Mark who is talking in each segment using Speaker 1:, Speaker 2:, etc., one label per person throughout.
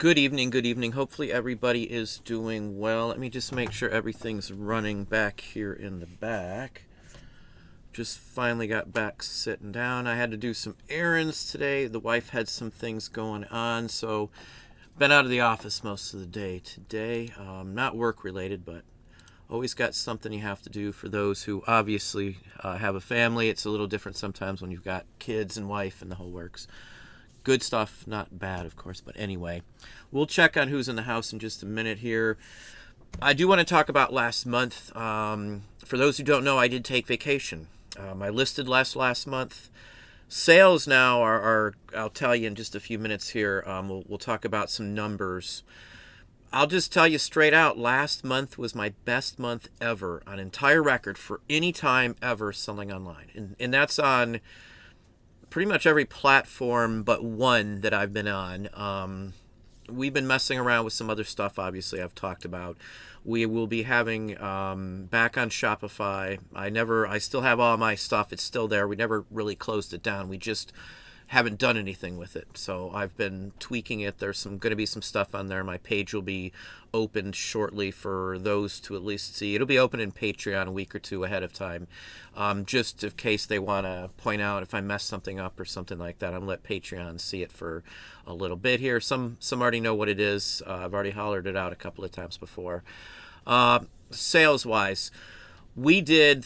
Speaker 1: Good evening, good evening. Hopefully everybody is doing well. Let me just make sure everything's running back here in the back. Just finally got back sitting down. I had to do some errands today. The wife had some things going on, so been out of the office most of the day today. Not work related, but always got something you have to do. For those who obviously have a family, it's a little different sometimes when you've got kids and wife and the whole works. Good stuff, not bad, of course, but anyway, we'll check on who's in the house in just a minute here. I do want to talk about last month. For those who don't know, I did take vacation. I listed last month. Sales now are I'll tell you in just a few minutes here. We'll talk about some numbers. I'll just tell you straight out, last month was my best month ever on entire record for any time ever selling online. And that's on pretty much every platform but one that I've been on. We've been messing around with some other stuff, obviously, I've talked about. We will be having back on Shopify. I still have all my stuff. It's still there. We never really closed it down. We just haven't done anything with it. So I've been tweaking it. There's going to be some stuff on there. My page will be opened shortly for those to at least see. It'll be open in Patreon a week or two ahead of time, just in case they want to point out if I mess something up or something like that. I'm going to let Patreon see it for a little bit here. Some already know what it is. I've already hollered it out a couple of times before. Sales-wise, we did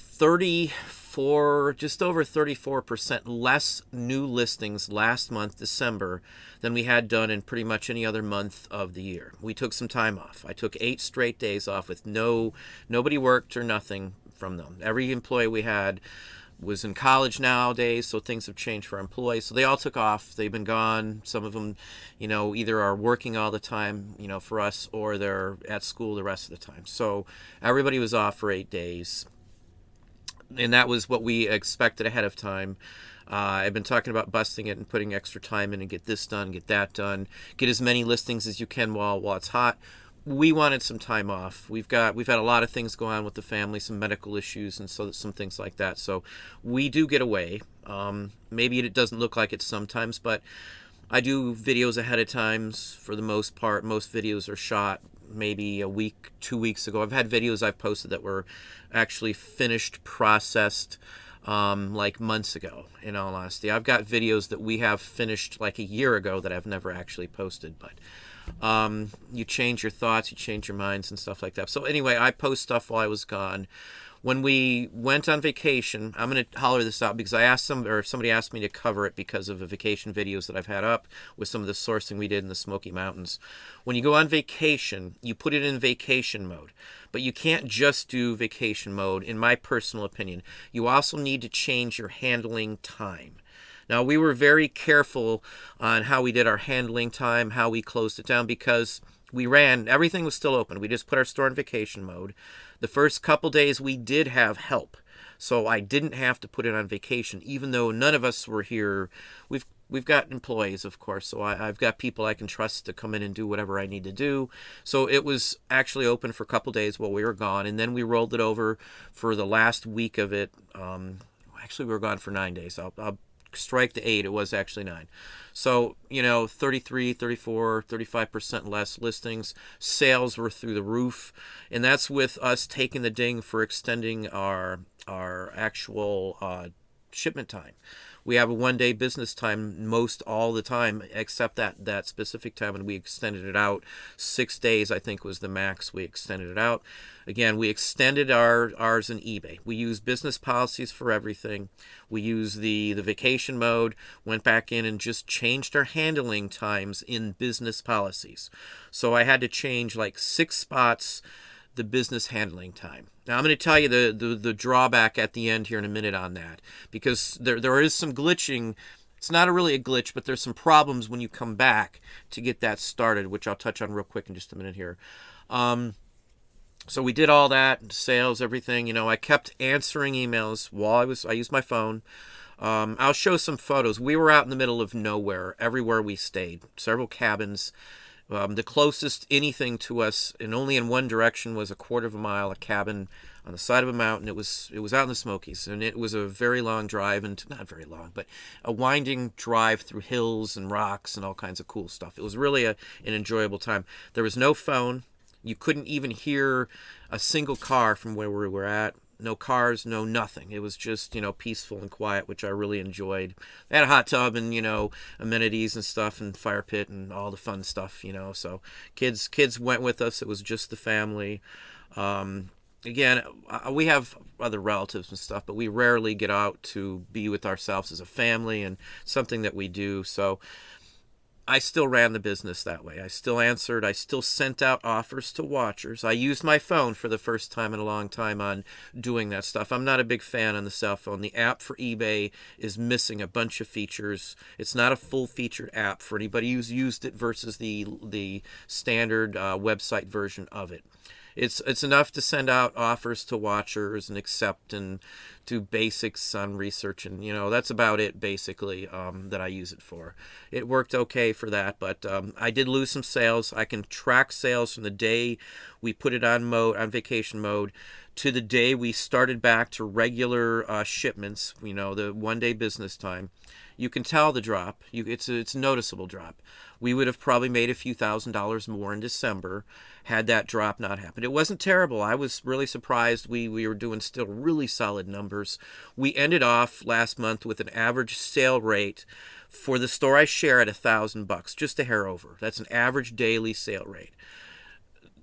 Speaker 1: just over 34% less new listings last month, December, than we had done in pretty much any other month of the year. We took some time off. I took 8 straight days off with nobody worked or nothing from them. Every employee we had was in college nowadays, so things have changed for our employees. So they all took off. They've been gone. Some of them, either are working all the time, for us, or they're at school the rest of the time. So everybody was off for 8 days. And that was what we expected ahead of time. I've been talking about busting it and putting extra time in and get this done, get that done, get as many listings as you can while it's hot. We wanted some time off. We've had a lot of things going on with the family, some medical issues and some things like that. So we do get away. Maybe it doesn't look like it sometimes, but I do videos ahead of times for the most part. Most videos are shot maybe a week, 2 weeks ago. I've had videos I've posted that were actually finished, processed, like months ago, in all honesty. I've got videos that we have finished like a year ago that I've never actually posted, but you change your thoughts, you change your minds and stuff like that. So anyway, I post stuff while I was gone. When we went on vacation, I'm going to holler this out because somebody asked me to cover it because of the vacation videos that I've had up with some of the sourcing we did in the Smoky Mountains. When you go on vacation, you put it in vacation mode. But you can't just do vacation mode, in my personal opinion. You also need to change your handling time. Now, we were very careful on how we did our handling time, how we closed it down, because everything was still open. We just put our store in vacation mode. The first couple days we did have help, so I didn't have to put it on vacation, even though none of us were here. We've got employees, of course, so I've got people I can trust to come in and do whatever I need to do. So it was actually open for a couple days while we were gone, and then we rolled it over for the last week of it. Actually, we were gone for 9 days. I'll strike the 8. It was actually 9. So, 33, 34, 35% less listings. Sales were through the roof. And that's with us taking the ding for extending our actual shipment time. We have a 1-day business time most all the time, except that specific time, and we extended it out. 6 days, I think, was the max. We extended it out. Again, we extended ours in eBay. We use business policies for everything. We use the vacation mode, went back in and just changed our handling times in business policies. So I had to change like 6 spots the business handling time. Now I'm going to tell you the drawback at the end here in a minute on that, because there is some glitching. It's not really a glitch, but there's some problems when you come back to get that started, which I'll touch on real quick in just a minute here. So we did all that, sales, everything. I kept answering emails while I used my phone. I'll show some photos. We were out in the middle of nowhere, everywhere we stayed, several cabins. The closest anything to us, and only in one direction, was a quarter of a mile, a cabin on the side of a mountain. It was out in the Smokies, and it was a very long drive, and not very long, but a winding drive through hills and rocks and all kinds of cool stuff. It was really an enjoyable time. There was no phone. You couldn't even hear a single car from where we were at. No cars, no nothing. It was just, peaceful and quiet, which I really enjoyed. They had a hot tub and, amenities and stuff and fire pit and all the fun stuff, So kids went with us. It was just the family. Again, we have other relatives and stuff, but we rarely get out to be with ourselves as a family, and something that we do. So I still ran the business that way. I still answered. I still sent out offers to watchers. I used my phone for the first time in a long time on doing that stuff. I'm not a big fan on the cell phone. The app for eBay is missing a bunch of features. It's not a full-featured app for anybody who's used it versus the standard website version of it. It's enough to send out offers to watchers and accept and do basics on research, and that's about it basically that I use it for. It worked okay for that, but I did lose some sales. I can track sales from the day we put it on vacation mode to the day we started back to regular shipments. The 1-day business time. You can tell the drop. It's a noticeable drop. We would have probably made a few $1,000s more in December had that drop not happened. It wasn't terrible. I was really surprised. We were doing still really solid numbers. We ended off last month with an average sale rate for the store I share at $1,000, just a hair over. That's an average daily sale rate.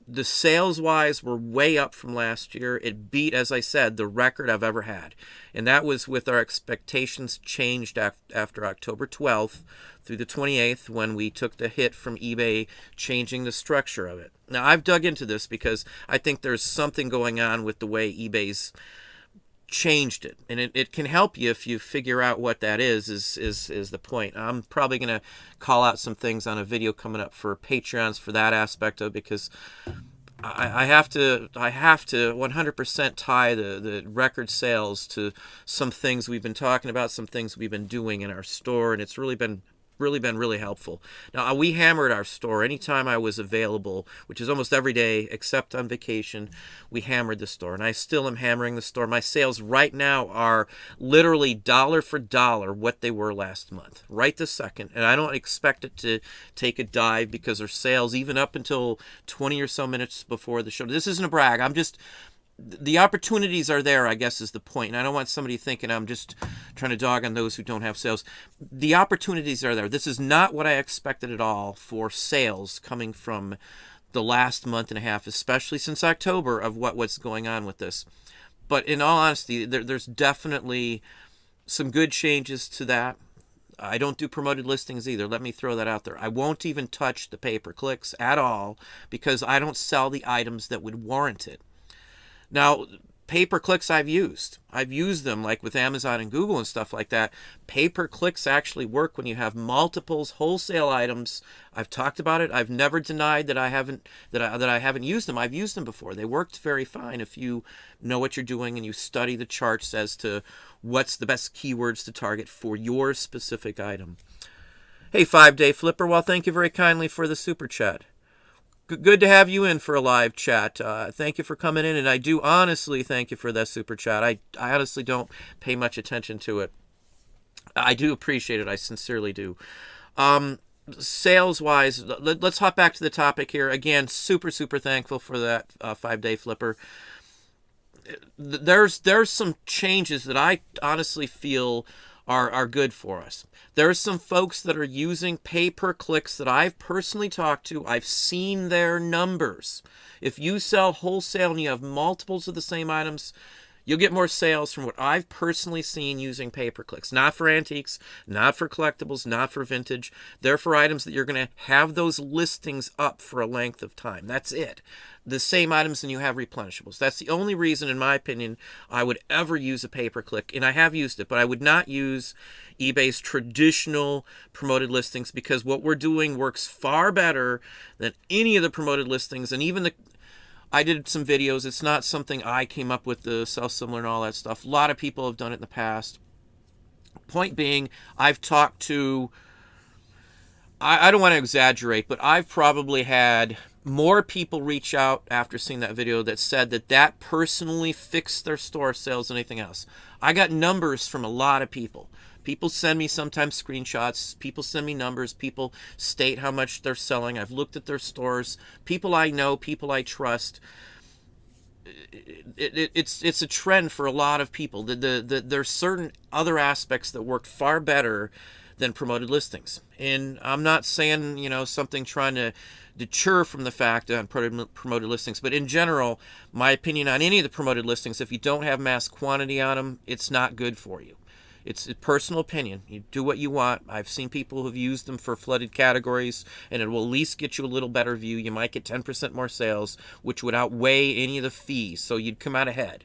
Speaker 1: The sales-wise were way up from last year. It beat, as I said, the record I've ever had. And that was with our expectations changed after October 12th through the 28th, when we took the hit from eBay changing the structure of it. Now, I've dug into this because I think there's something going on with the way eBay's changed it, and it can help you if you figure out what that is the point. I'm probably going to call out some things on a video coming up for Patreons for that aspect of it, because I have to 100% tie the record sales to some things we've been talking about, some things we've been doing in our store, and it's really been really helpful. Now, we hammered our store anytime I was available, which is almost every day except on vacation. We hammered the store, and I still am hammering the store. My sales right now are literally dollar for dollar what they were last month, right this second, and I don't expect it to take a dive, because our sales, even up until 20 or so minutes before the show, this isn't a brag, the opportunities are there, I guess, is the point. And I don't want somebody thinking I'm just trying to dog on those who don't have sales. The opportunities are there. This is not what I expected at all for sales coming from the last month and a half, especially since October, of what's going on with this. But in all honesty, there's definitely some good changes to that. I don't do promoted listings either. Let me throw that out there. I won't even touch the pay-per-clicks at all, because I don't sell the items that would warrant it. Now, pay-per-clicks I've used them, like with Amazon and Google and stuff like that. Pay-per-clicks actually work when you have multiples wholesale items. I've talked about it. I've never denied that I haven't used them. I've used them before. They worked very fine if you know what you're doing and you study the charts as to what's the best keywords to target for your specific item. Hey, 5-Day Flipper. Well, thank you very kindly for the super chat. Good to have you in for a live chat. Thank you for coming in, and I do honestly thank you for that super chat. I honestly don't pay much attention to it. I do appreciate it. I sincerely do. Sales-wise, let's hop back to the topic here. Again, super thankful for that 5-Day Flipper. There's some changes that I honestly feel are good for us. There's some folks that are using pay-per-clicks that I've personally talked to. I've seen their numbers. If you sell wholesale and you have multiples of the same items, you'll get more sales from what I've personally seen using pay-per-clicks. Not for antiques, not for collectibles, not for vintage. They're for items that you're going to have those listings up for a length of time. That's it. The same items, and you have replenishables. That's the only reason, in my opinion, I would ever use a pay-per-click, and I have used it, but I would not use eBay's traditional promoted listings, because what we're doing works far better than any of the promoted listings. And even I did some videos. It's not something I came up with, the self-similar and all that stuff. A lot of people have done it in the past. Point being, I've talked to I don't want to exaggerate, but I've probably had more people reach out after seeing that video that said that that personally fixed their store sales than anything else. I got numbers from a lot of people. People send me sometimes screenshots. People send me numbers. People state how much they're selling. I've looked at their stores. People I know, people I trust. It's a trend for a lot of people. There's certain other aspects that work far better than promoted listings. And I'm not saying, something trying to deter from the fact on promoted listings, but in general, my opinion on any of the promoted listings, if you don't have mass quantity on them, it's not good for you. It's a personal opinion. You do what you want. I've seen people who've used them for flooded categories, and it will at least get you a little better view. You might get 10% more sales, which would outweigh any of the fees, so you'd come out ahead.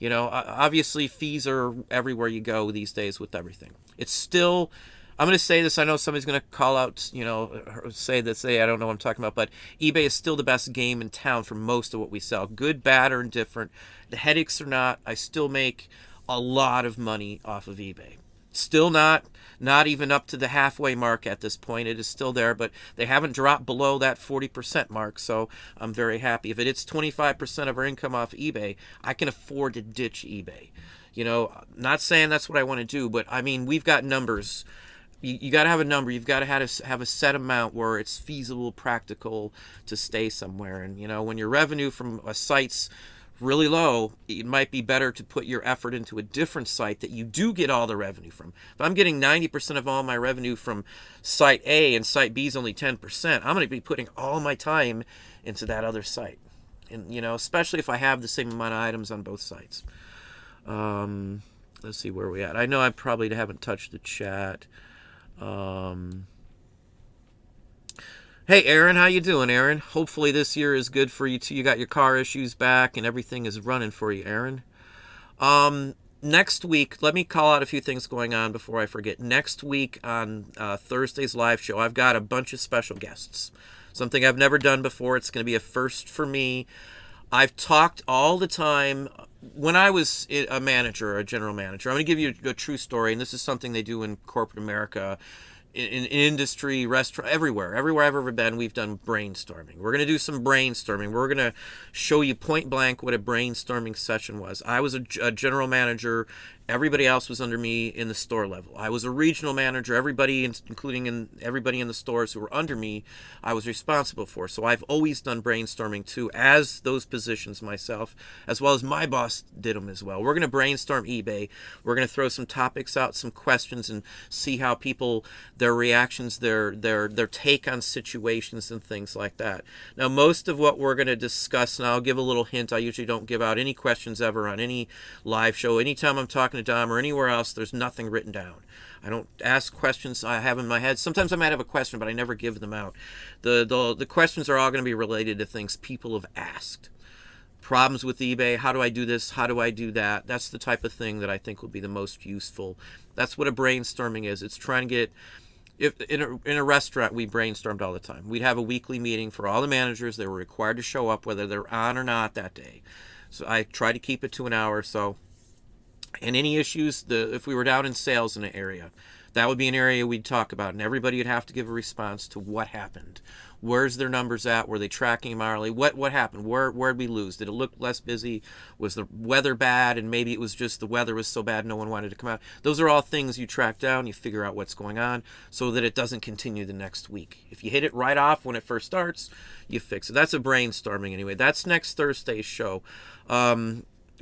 Speaker 1: Obviously, fees are everywhere you go these days with everything. It's still, I'm going to say this, I know somebody's going to call out, say I don't know what I'm talking about, but eBay is still the best game in town for most of what we sell. Good, bad, or indifferent. The headaches or not, I still make a lot of money off of eBay. Still not even up to the halfway mark at this point. It is still there, but they haven't dropped below that 40% mark, so I'm very happy. If it's 25% of our income off eBay, I can afford to ditch eBay. Not saying that's what I want to do, but I mean, we've got numbers. You got to have a number. You've got to have a set amount where it's feasible, practical to stay somewhere. And, when your revenue from a site's really low, it might be better to put your effort into a different site that you do get all the revenue from. If I'm getting 90% of all my revenue from site A and site B is only 10%, I'm going to be putting all my time into that other site. And, especially if I have the same amount of items on both sites. Let's see where we're at. I know I probably haven't touched the chat. Hey Aaron, how you doing, Aaron? Hopefully this year is good for you too. You got your car issues back and everything is running for you, Aaron. Next week, let me call out a few things going on before I forget. Next week on Thursday's live show, I've got a bunch of special guests. Something I've never done before. It's going to be a first for me. I've talked all the time. When I was a manager, a general manager, I'm going to give you a true story, and this is something they do in corporate America. In industry, restaurant, everywhere I've ever been, we've done brainstorming. We're going to do some brainstorming. We're going to show you point blank what a brainstorming session was. I was a general manager. Everybody else was under me in the store level. I was a regional manager. Everybody, including everybody in the stores who were under me, I was responsible for. So I've always done brainstorming too, as those positions myself, as well as my boss did them as well. We're going to brainstorm eBay. We're going to throw some topics out, some questions, and see how people, their reactions, their take on situations and things like that. Now, most of what we're going to discuss, and I'll give a little hint, I usually don't give out any questions ever on any live show. Anytime I'm talking to Dom or anywhere else, there's nothing written down. I don't ask questions I have in my head. Sometimes I might have a question, but I never give them out. The questions are all going to be related to things people have asked. Problems with eBay, how do I do this, how do I do that? That's the type of thing that I think will be the most useful. That's what a brainstorming is. It's trying to get, if in a restaurant, we brainstormed all the time. We'd have a weekly meeting for all the managers. They were required to show up whether they're on or not that day. So I try to keep it to an hour or so. And any issues, if we were down in sales in an area, that would be an area we'd talk about, and everybody would have to give a response to what happened. Where's their numbers at? Were they tracking them hourly? What happened? Where'd we lose? Did it look less busy? Was the weather bad? And maybe it was just the weather was so bad no one wanted to come out. Those are all things you track down. You figure out what's going on so that it doesn't continue the next week. If you hit it right off when it first starts, you fix it. That's a brainstorming anyway. That's next Thursday's show.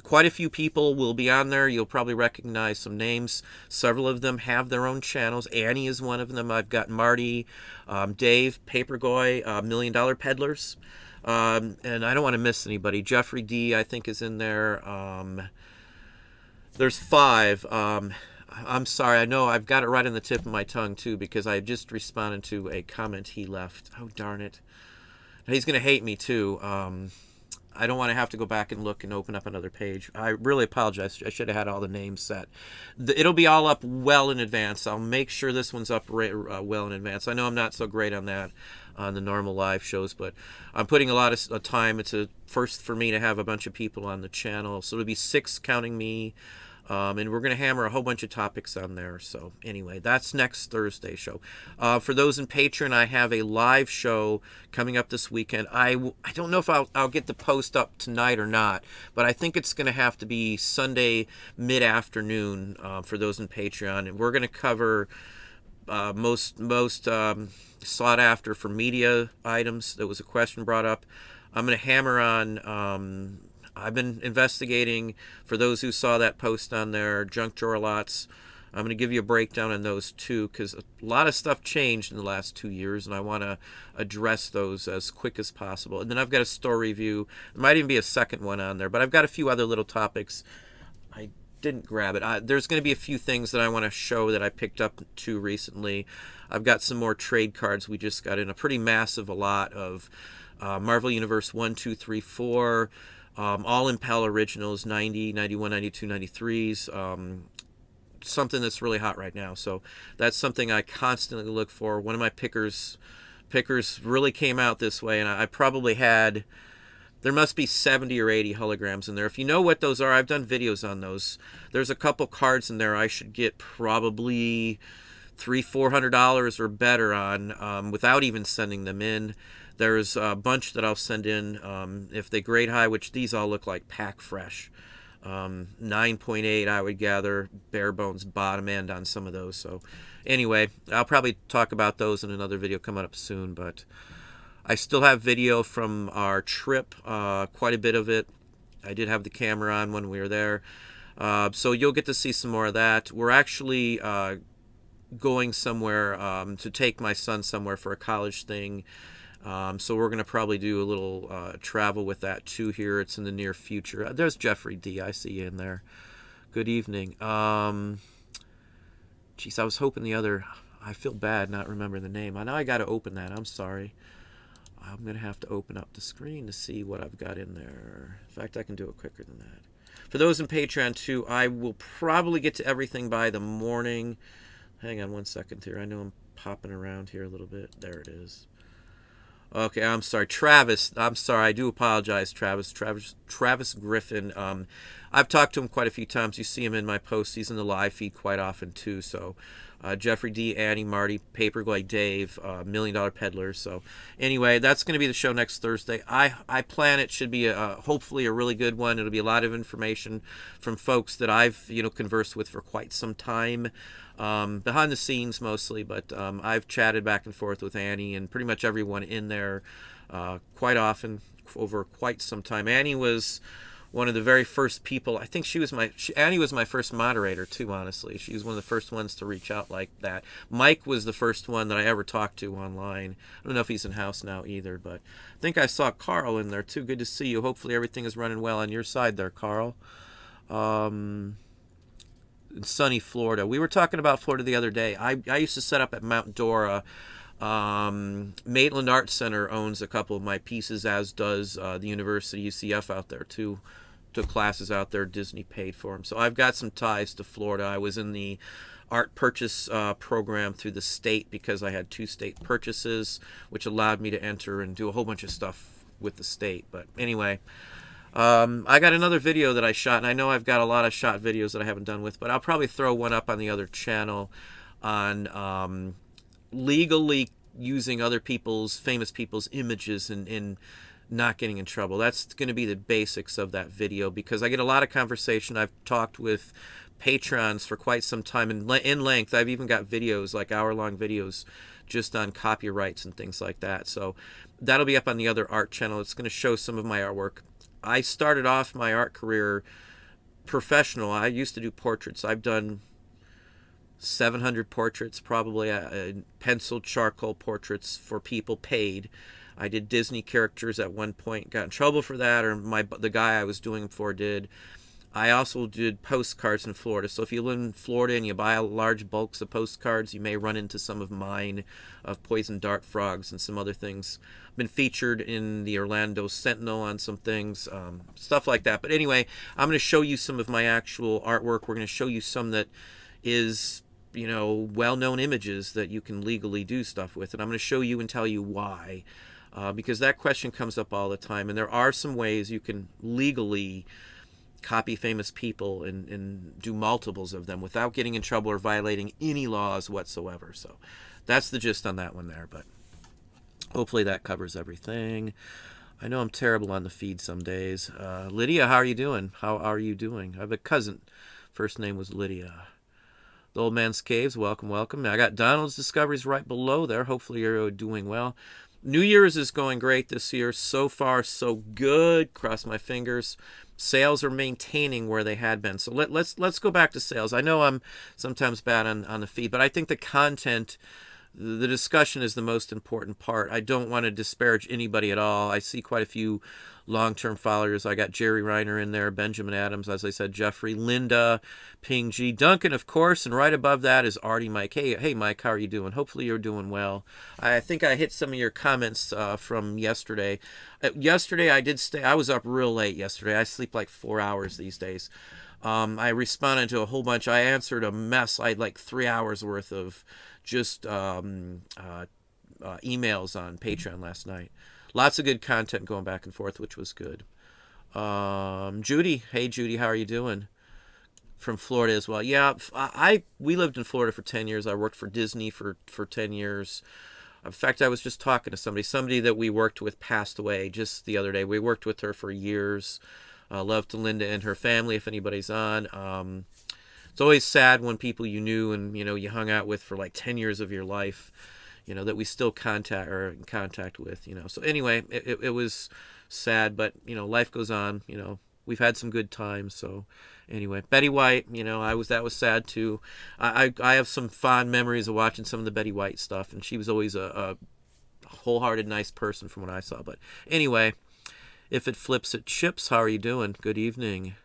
Speaker 1: Quite a few people will be on there. You'll probably recognize some names. Several of them have their own channels. Annie is one of them. I've got Marty, Dave, Papergoy, $1 Million Peddlers. And I don't want to miss anybody. Jeffrey D, I think, is in there. There's 5. I'm sorry. I know I've got it right on the tip of my tongue, too, because I just responded to a comment he left. Oh, darn it. He's going to hate me, too. I don't want to have to go back and look and open up another page. I really apologize. I should have had all the names set. It'll be all up well in advance. I'll make sure this one's up well in advance. I know I'm not so great on that on the normal live shows, but I'm putting a lot of time. It's a first for me to have a bunch of people on the channel. So it'll be 6 counting me. And we're going to hammer a whole bunch of topics on there. So anyway, that's next Thursday show. For those in Patreon, I have a live show coming up this weekend. I don't know if I'll get the post up tonight or not, but I think it's going to have to be Sunday mid-afternoon for those in Patreon. And we're going to cover most sought after for media items. There was a question brought up. I'm going to hammer on... I've been investigating, for those who saw that post on there, junk drawer lots. I'm going to give you a breakdown on those too, because a lot of stuff changed in the last 2 years, and I want to address those as quick as possible. And then I've got a store review. There might even be a second one on there, but I've got a few other little topics. I didn't grab it. There's going to be a few things that I want to show that I picked up too recently. I've got some more trade cards we just got in, a pretty massive lot of Marvel Universe 1, 2, 3, 4, all Impel originals, 90, 91, 92, 93s, something that's really hot right now. So that's something I constantly look for. One of my pickers really came out this way, and I probably had, there must be 70 or 80 holograms in there. If you know what those are, I've done videos on those. There's a couple cards in there I should get probably $300-400 or better on without even sending them in. There's a bunch that I'll send in if they grade high, which these all look like pack fresh. 9.8, I would gather, bare bones bottom end on some of those. So anyway, I'll probably talk about those in another video coming up soon. But I still have video from our trip, quite a bit of it. I did have the camera on when we were there. So you'll get to see some more of that. We're actually going somewhere to take my son somewhere for a college thing. So we're going to probably do a little travel with that too here. It's in the near future. There's Jeffrey D. I see you in there. Good evening. Geez, I was hoping I feel bad not remembering the name. I know I got to open that. I'm sorry. I'm going to have to open up the screen to see what I've got in there. In fact, I can do it quicker than that. For those in Patreon too, I will probably get to everything by the morning. Hang on one second here. I know I'm popping around here a little bit. There it is. Okay, I'm sorry, Travis. I'm sorry, I do apologize, Travis. Travis Griffin. I've talked to him quite a few times. You see him in my posts. He's in the live feed quite often too. So, Jeffrey D, Annie, Marty, Paperglade Dave, $1 Million Peddler. So, anyway, that's going to be the show next Thursday. I plan it should be hopefully a really good one. It'll be a lot of information from folks that I've conversed with for quite some time. Behind the scenes mostly, but I've chatted back and forth with Annie and pretty much everyone in there quite often over quite some time. Annie was one of the very first people. I think Annie was my first moderator too, honestly. She was one of the first ones to reach out like that. Mike was the first one that I ever talked to online. I don't know if he's in house now either, but I think I saw Carl in there too. Good to see you. Hopefully everything is running well on your side there, Carl. In sunny Florida. We were talking about Florida the other day. I used to set up at Mount Dora. Maitland Arts Center owns a couple of my pieces, as does the University UCF out there too. Took classes out there. Disney paid for them. So I've got some ties to Florida. I was in the art purchase program through the state because I had 2 state purchases, which allowed me to enter and do a whole bunch of stuff with the state. But anyway, I got another video that I shot, and I know I've got a lot of shot videos that I haven't done with, but I'll probably throw one up on the other channel on legally using famous people's images and not getting in trouble. That's going to be the basics of that video, because I get a lot of conversation. I've talked with patrons for quite some time, and in length. I've even got videos, like hour-long videos, just on copyrights and things like that. So that'll be up on the other art channel. It's going to show some of my artwork. I started off my art career professional. I used to do portraits. I've done 700 portraits, probably pencil charcoal portraits for people paid. I did Disney characters at one point, got in trouble for that, or the guy I was doing them for did. I also did postcards in Florida. So if you live in Florida and you buy large bulks of postcards, you may run into some of mine, of poison dart frogs and some other things. I've been featured in the Orlando Sentinel on some things, stuff like that. But anyway, I'm going to show you some of my actual artwork. We're going to show you some that is, well-known images that you can legally do stuff with. And I'm going to show you and tell you why. Because that question comes up all the time. And there are some ways you can legally copy famous people and do multiples of them without getting in trouble or violating any laws whatsoever. So that's the gist on that one there, but hopefully that covers everything. I know I'm terrible on the feed some days. Lydia, how are you doing? How are you doing? I have a cousin. First name was Lydia. The Old Man's Caves, welcome, welcome. I got Donald's Discoveries right below there. Hopefully you're doing well. New Year's is going great this year. So far, so good. Cross my fingers. Sales are maintaining where they had been. So let's go back to sales. I know I'm sometimes bad on the feed, but I think the content, the discussion is the most important part. I don't want to disparage anybody at all. I see quite a few long-term followers. I got Jerry Reiner in there, Benjamin Adams, as I said, Jeffrey, Linda, Ping G, Duncan, of course, and right above that is Artie Mike. Hey, Mike, how are you doing? Hopefully you're doing well. I think I hit some of your comments from yesterday. Yesterday I was up real late yesterday. I sleep like 4 hours these days. I responded to a whole bunch. I answered a mess. I had like 3 hours worth of just emails on Patreon last night. Lots of good content going back and forth, which was good. Judy, hey Judy, how are you doing? From Florida as well. Yeah, we lived in Florida for 10 years. I worked for Disney for 10 years. In fact, I was just talking to somebody that we worked with passed away just the other day. We worked with her for years. Love to Linda and her family, if anybody's on. It's always sad when people you knew and you hung out with for like 10 years of your life, that we still are in contact with. So anyway, it was sad, but life goes on. We've had some good times. So anyway, Betty White, that was sad too. I have some fond memories of watching some of the Betty White stuff, and she was always a wholehearted, nice person from what I saw. But anyway, if it flips, it chips. How are you doing? Good evening.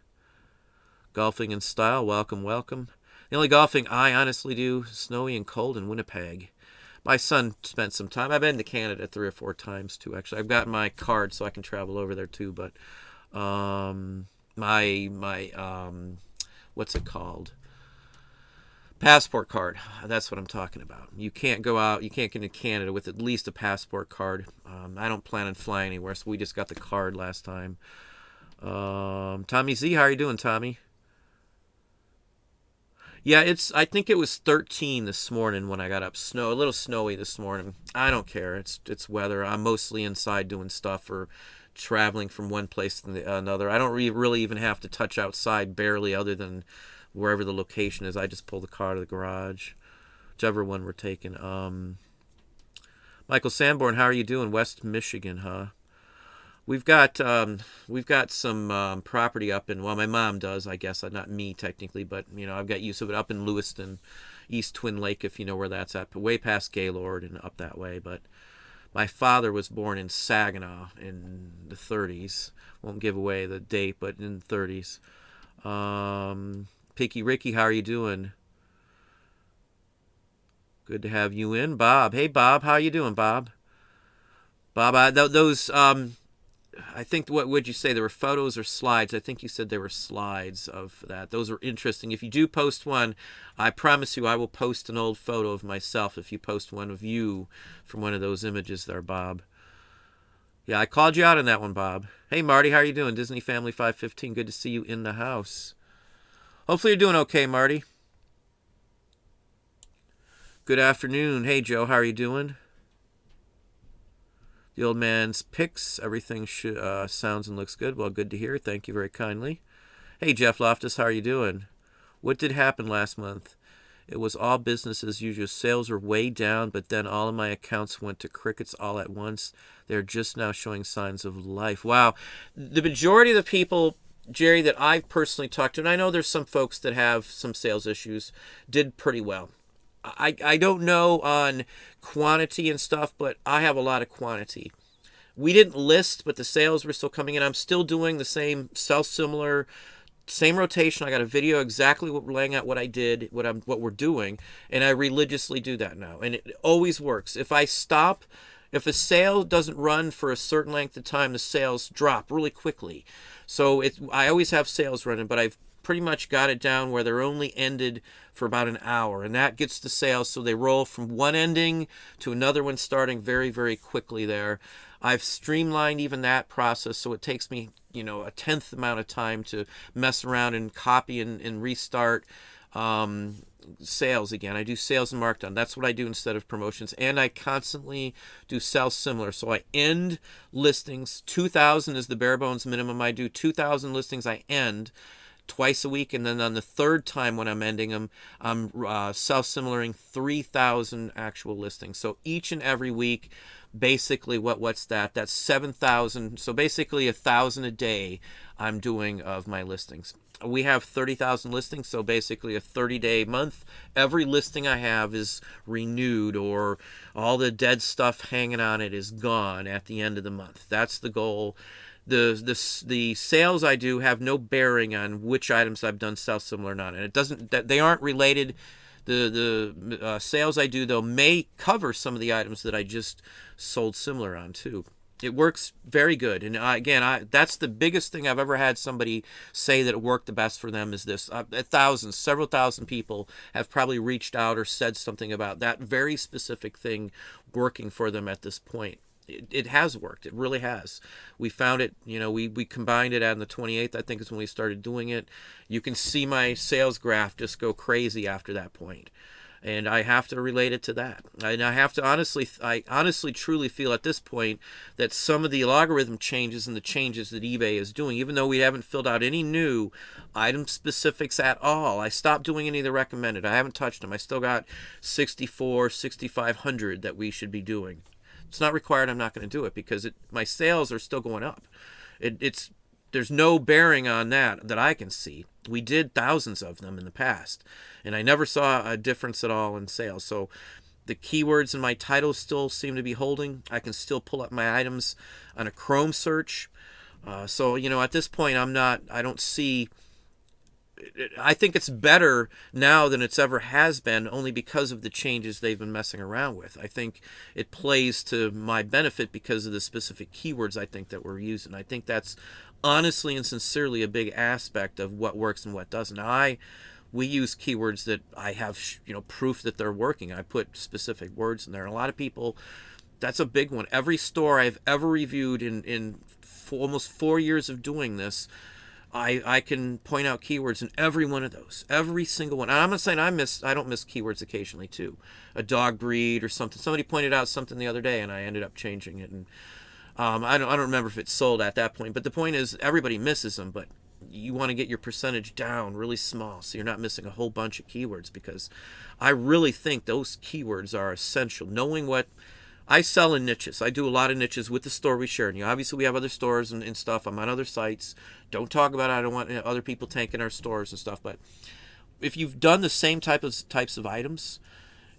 Speaker 1: Golfing in style, welcome, welcome. The only golfing I honestly do, snowy and cold in Winnipeg. My son spent some time. I've been to Canada 3 or 4 times too, actually. I've got my card so I can travel over there too, but my what's it called? Passport card. That's what I'm talking about. You can't go out, you can't get into Canada with at least a passport card. I don't plan on flying anywhere, so we just got the card last time. Tommy Z, how are you doing, Tommy? Yeah, I think it was 13 this morning when I got up. A little snowy this morning. I don't care. It's weather. I'm mostly inside doing stuff or traveling from one place to another. I don't really even have to touch outside barely, other than wherever the location is. I just pull the car to the garage, whichever one we're taking. Michael Sanborn, how are you doing? West Michigan, huh? We've got some property up in, well, my mom does, I guess, not me technically, but I've got use of it up in Lewiston, East Twin Lake, if you know where that's at, way past Gaylord and up that way. But my father was born in Saginaw in the 30s. Won't give away the date, but in the 30s. Picky Ricky, how are you doing? Good to have you in, Bob. Hey, Bob, how you doing, Bob? Bob, those. I think, what would you say? There were photos or slides? I think you said there were slides of that. Those are interesting. If you do post one, I promise you I will post an old photo of myself if you post one of you from one of those images there, Bob. Yeah, I called you out on that one, Bob. Hey, Marty, how are you doing? Disney Family 515, good to see you in the house. Hopefully you're doing okay, Marty. Good afternoon. Hey, Joe, how are you doing? The Old Man's Picks. Everything sounds and looks good. Well, good to hear. Thank you very kindly. Hey, Jeff Loftus, how are you doing? What did happen last month? It was all business as usual. Sales are way down, but then all of my accounts went to crickets all at once. They're just now showing signs of life. Wow. The majority of the people, Jerry, that I've personally talked to, and I know there's some folks that have some sales issues, did pretty well. I don't know on quantity and stuff, but I have a lot of quantity. We didn't list, but the sales were still coming in. I'm still doing the same similar, same rotation. I got a video exactly what we're laying out, what I did, what we're doing, and I religiously do that now, and it always works. If I stop, if a sale doesn't run for a certain length of time, the sales drop really quickly. So I always have sales running, but I've pretty much got it down where they're only ended for about an hour, and that gets the sales, so they roll from one ending to another one starting very, very quickly there. I've streamlined even that process, so it takes me, a tenth amount of time to mess around and copy and restart sales again. I do sales and markdown. That's what I do instead of promotions. And I constantly do sell similar. So I end listings. 2,000 is the bare bones minimum. I do 2,000 listings. I end twice a week, and then on the third time when I'm ending them, I'm self-similaring 3,000 actual listings. So each and every week, basically, what's that? That's 7,000. So basically 1,000 a day I'm doing of my listings. We have 30,000 listings, so basically a 30-day month. Every listing I have is renewed, or all the dead stuff hanging on it is gone at the end of the month. That's the goal. The sales I do have no bearing on which items I've done self-similar or not, and it doesn't, that they aren't related. The sales I do, though, may cover some of the items that I just sold similar on too. It works very good, and that's the biggest thing I've ever had somebody say that it worked the best for them is this. Several thousand people have probably reached out or said something about that very specific thing working for them at this point. It has worked. It really has. We found it, we combined it on the 28th, I think is when we started doing it. You can see my sales graph just go crazy after that point. And I have to relate it to that. And I honestly truly feel at this point that some of the logarithm changes and the changes that eBay is doing, even though we haven't filled out any new item specifics at all. I stopped doing any of the recommended. I haven't touched them. I still got 6,500 that we should be doing. It's not required. I'm not going to do it because my sales are still going up. There's no bearing on that I can see. We did thousands of them in the past, and I never saw a difference at all in sales. So the keywords in my titles still seem to be holding. I can still pull up my items on a Chrome search. So at this point, I don't see. I think it's better now than it's ever has been, only because of the changes they've been messing around with. I think it plays to my benefit because of the specific keywords I think that we're using. I think that's honestly and sincerely a big aspect of what works and what doesn't. We use keywords that I have proof that they're working. I put specific words in there. And a lot of people, that's a big one. Every store I've ever reviewed in almost 4 years of doing this, I can point out keywords in every one of those, every single one. And I'm not saying I don't miss keywords occasionally too. A dog breed or something. Somebody pointed out something the other day, and I ended up changing it. And I don't remember if it sold at that point. But the point is, everybody misses them. But you want to get your percentage down really small, so you're not missing a whole bunch of keywords. Because I really think those keywords are essential. Knowing what I sell in niches. I do a lot of niches with the store we share. And obviously we have other stores and stuff. I'm on other sites. Don't talk about it. I don't want other people tanking our stores and stuff. But if you've done the same types of items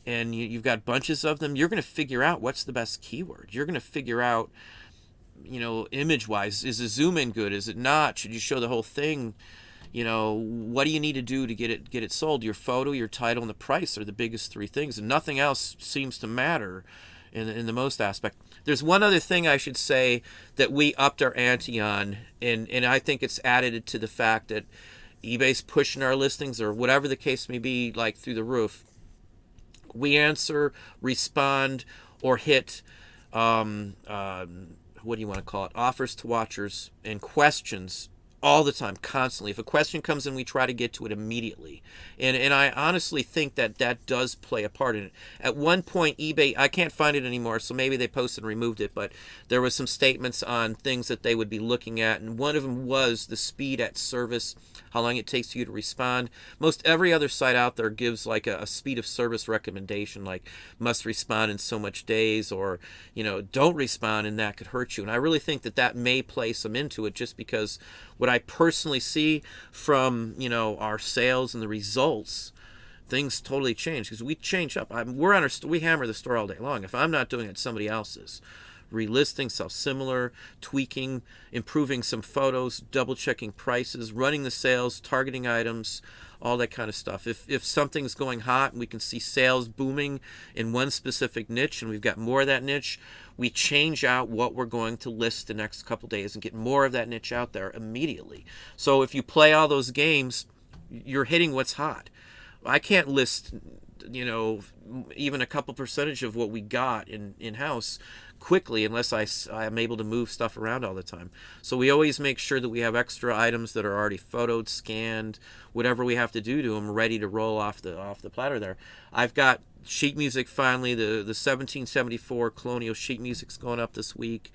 Speaker 1: and you've got bunches of them, you're going to figure out what's the best keyword. You're going to figure out, image-wise, is the zoom in good? Is it not? Should you show the whole thing? What do you need to do to get it sold? Your photo, your title, and the price are the biggest three things, and nothing else seems to matter in the most aspect. There's one other thing I should say that we upped our ante on, and I think it's added to the fact that eBay's pushing our listings, or whatever the case may be, like through the roof. We answer, respond, or hit what do you want to call it? Offers to watchers and questions all the time, constantly. If a question comes in, we try to get to it immediately. And I honestly think that does play a part in it. At one point, eBay, I can't find it anymore, so maybe they posted and removed it, but there was some statements on things that they would be looking at, and one of them was the speed at service, how long it takes you to respond. Most every other site out there gives like a speed of service recommendation, like must respond in so much days, or don't respond and that could hurt you. And I really think that may play some into it, just because what I personally see from our sales and the results, things totally change, because we change up. We hammer the store all day long. If I'm not doing it, somebody else is. Relisting, self-similar, tweaking, improving some photos, double-checking prices, running the sales, targeting items, all that kind of stuff. If something's going hot and we can see sales booming in one specific niche and we've got more of that niche, we change out what we're going to list the next couple days and get more of that niche out there immediately. So if you play all those games, you're hitting what's hot. I can't list even a couple percentage of what we got in-house quickly unless I'm able to move stuff around all the time. So we always make sure that we have extra items that are already photoed, scanned, whatever we have to do to them, ready to roll off the platter there. I've got sheet music finally. The 1774 Colonial sheet music's going up this week.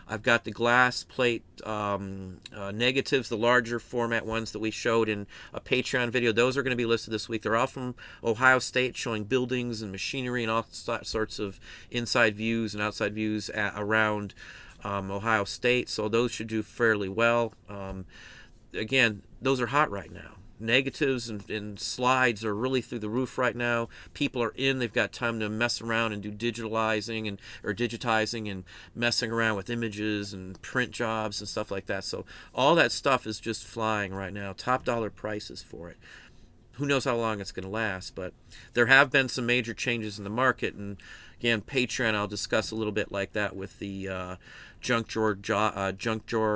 Speaker 1: I've got the glass plate negatives, the larger format ones that we showed in a Patreon video. Those are going to be listed this week. They're all from Ohio State, showing buildings and machinery and all sorts of inside views and outside views around Ohio State. So those should do fairly well. Again, those are hot right now. Negatives and slides are really through the roof right now. People are in. They've got time to mess around and do digitizing and messing around with images and print jobs and stuff like that. So all that stuff is just flying right now. Top dollar prices for it. Who knows how long it's going to last, but there have been some major changes in the market. And again, Patreon, I'll discuss a little bit like that with the junk drawer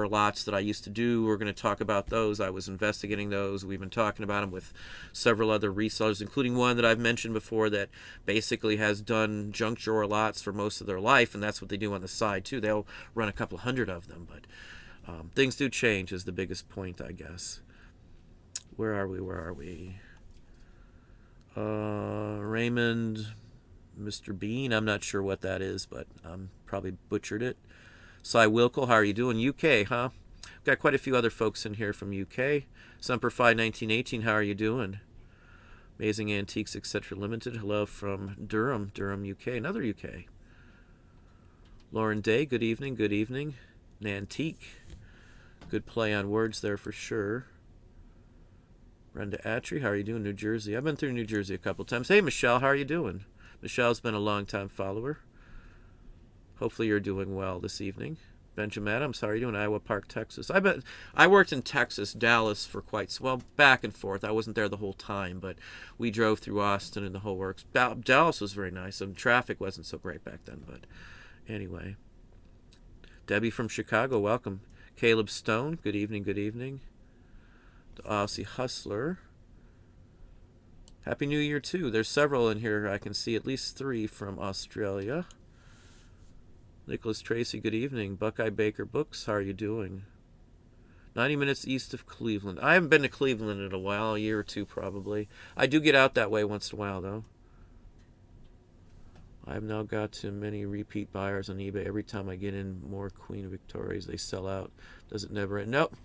Speaker 1: lots that I used to do. We're going to talk about those. I was investigating those. We've been talking about them with several other resellers, including one that I've mentioned before that basically has done junk drawer lots for most of their life, and that's what they do on the side too. They'll run a couple hundred of them, but things do change is the biggest point, I guess. Where are we? Raymond, Mr. Bean, I'm not sure what that is, but probably butchered it. Cy Wilkel, how are you doing? UK, huh? Got quite a few other folks in here from UK. Semperfi 1918, how are you doing? Amazing Antiques, etc. Limited, hello from Durham, UK, another UK. Lauren Day, good evening. Nantique, good play on words there for sure. Brenda Attree, how are you doing? New Jersey. I've been through New Jersey a couple times. Hey, Michelle, how are you doing? Michelle's been a long-time follower. Hopefully you're doing well this evening. Benjamin Adams, how are you doing? Iowa Park, Texas. I worked in Texas, Dallas for back and forth. I wasn't there the whole time, but we drove through Austin and the whole works. Dallas was very nice, and traffic wasn't so great back then, but anyway. Debbie from Chicago, welcome. Caleb Stone, good evening. The Aussie Hustler. Happy New Year, too. There's several in here. I can see at least 3 from Australia. Nicholas Tracy, good evening. Buckeye Baker Books, how are you doing? 90 minutes east of Cleveland. I haven't been to Cleveland in a while, a year or two probably. I do get out that way once in a while, though. I've now got too many repeat buyers on eBay. Every time I get in more Queen Victorias, they sell out. Does it never end? Nope.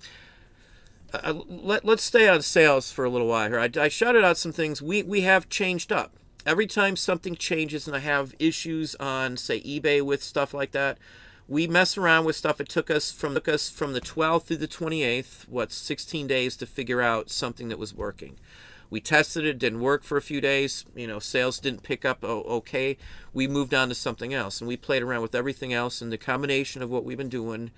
Speaker 1: Let's stay on sales for a little while here. I shouted out some things. We have changed up. Every time something changes and I have issues on, say, eBay with stuff like that, we mess around with stuff. It took us from the 12th through the 28th, 16 days to figure out something that was working. We tested it, didn't work for a few days. Sales didn't pick up okay. We moved on to something else, and we played around with everything else, and the combination of what we've been doing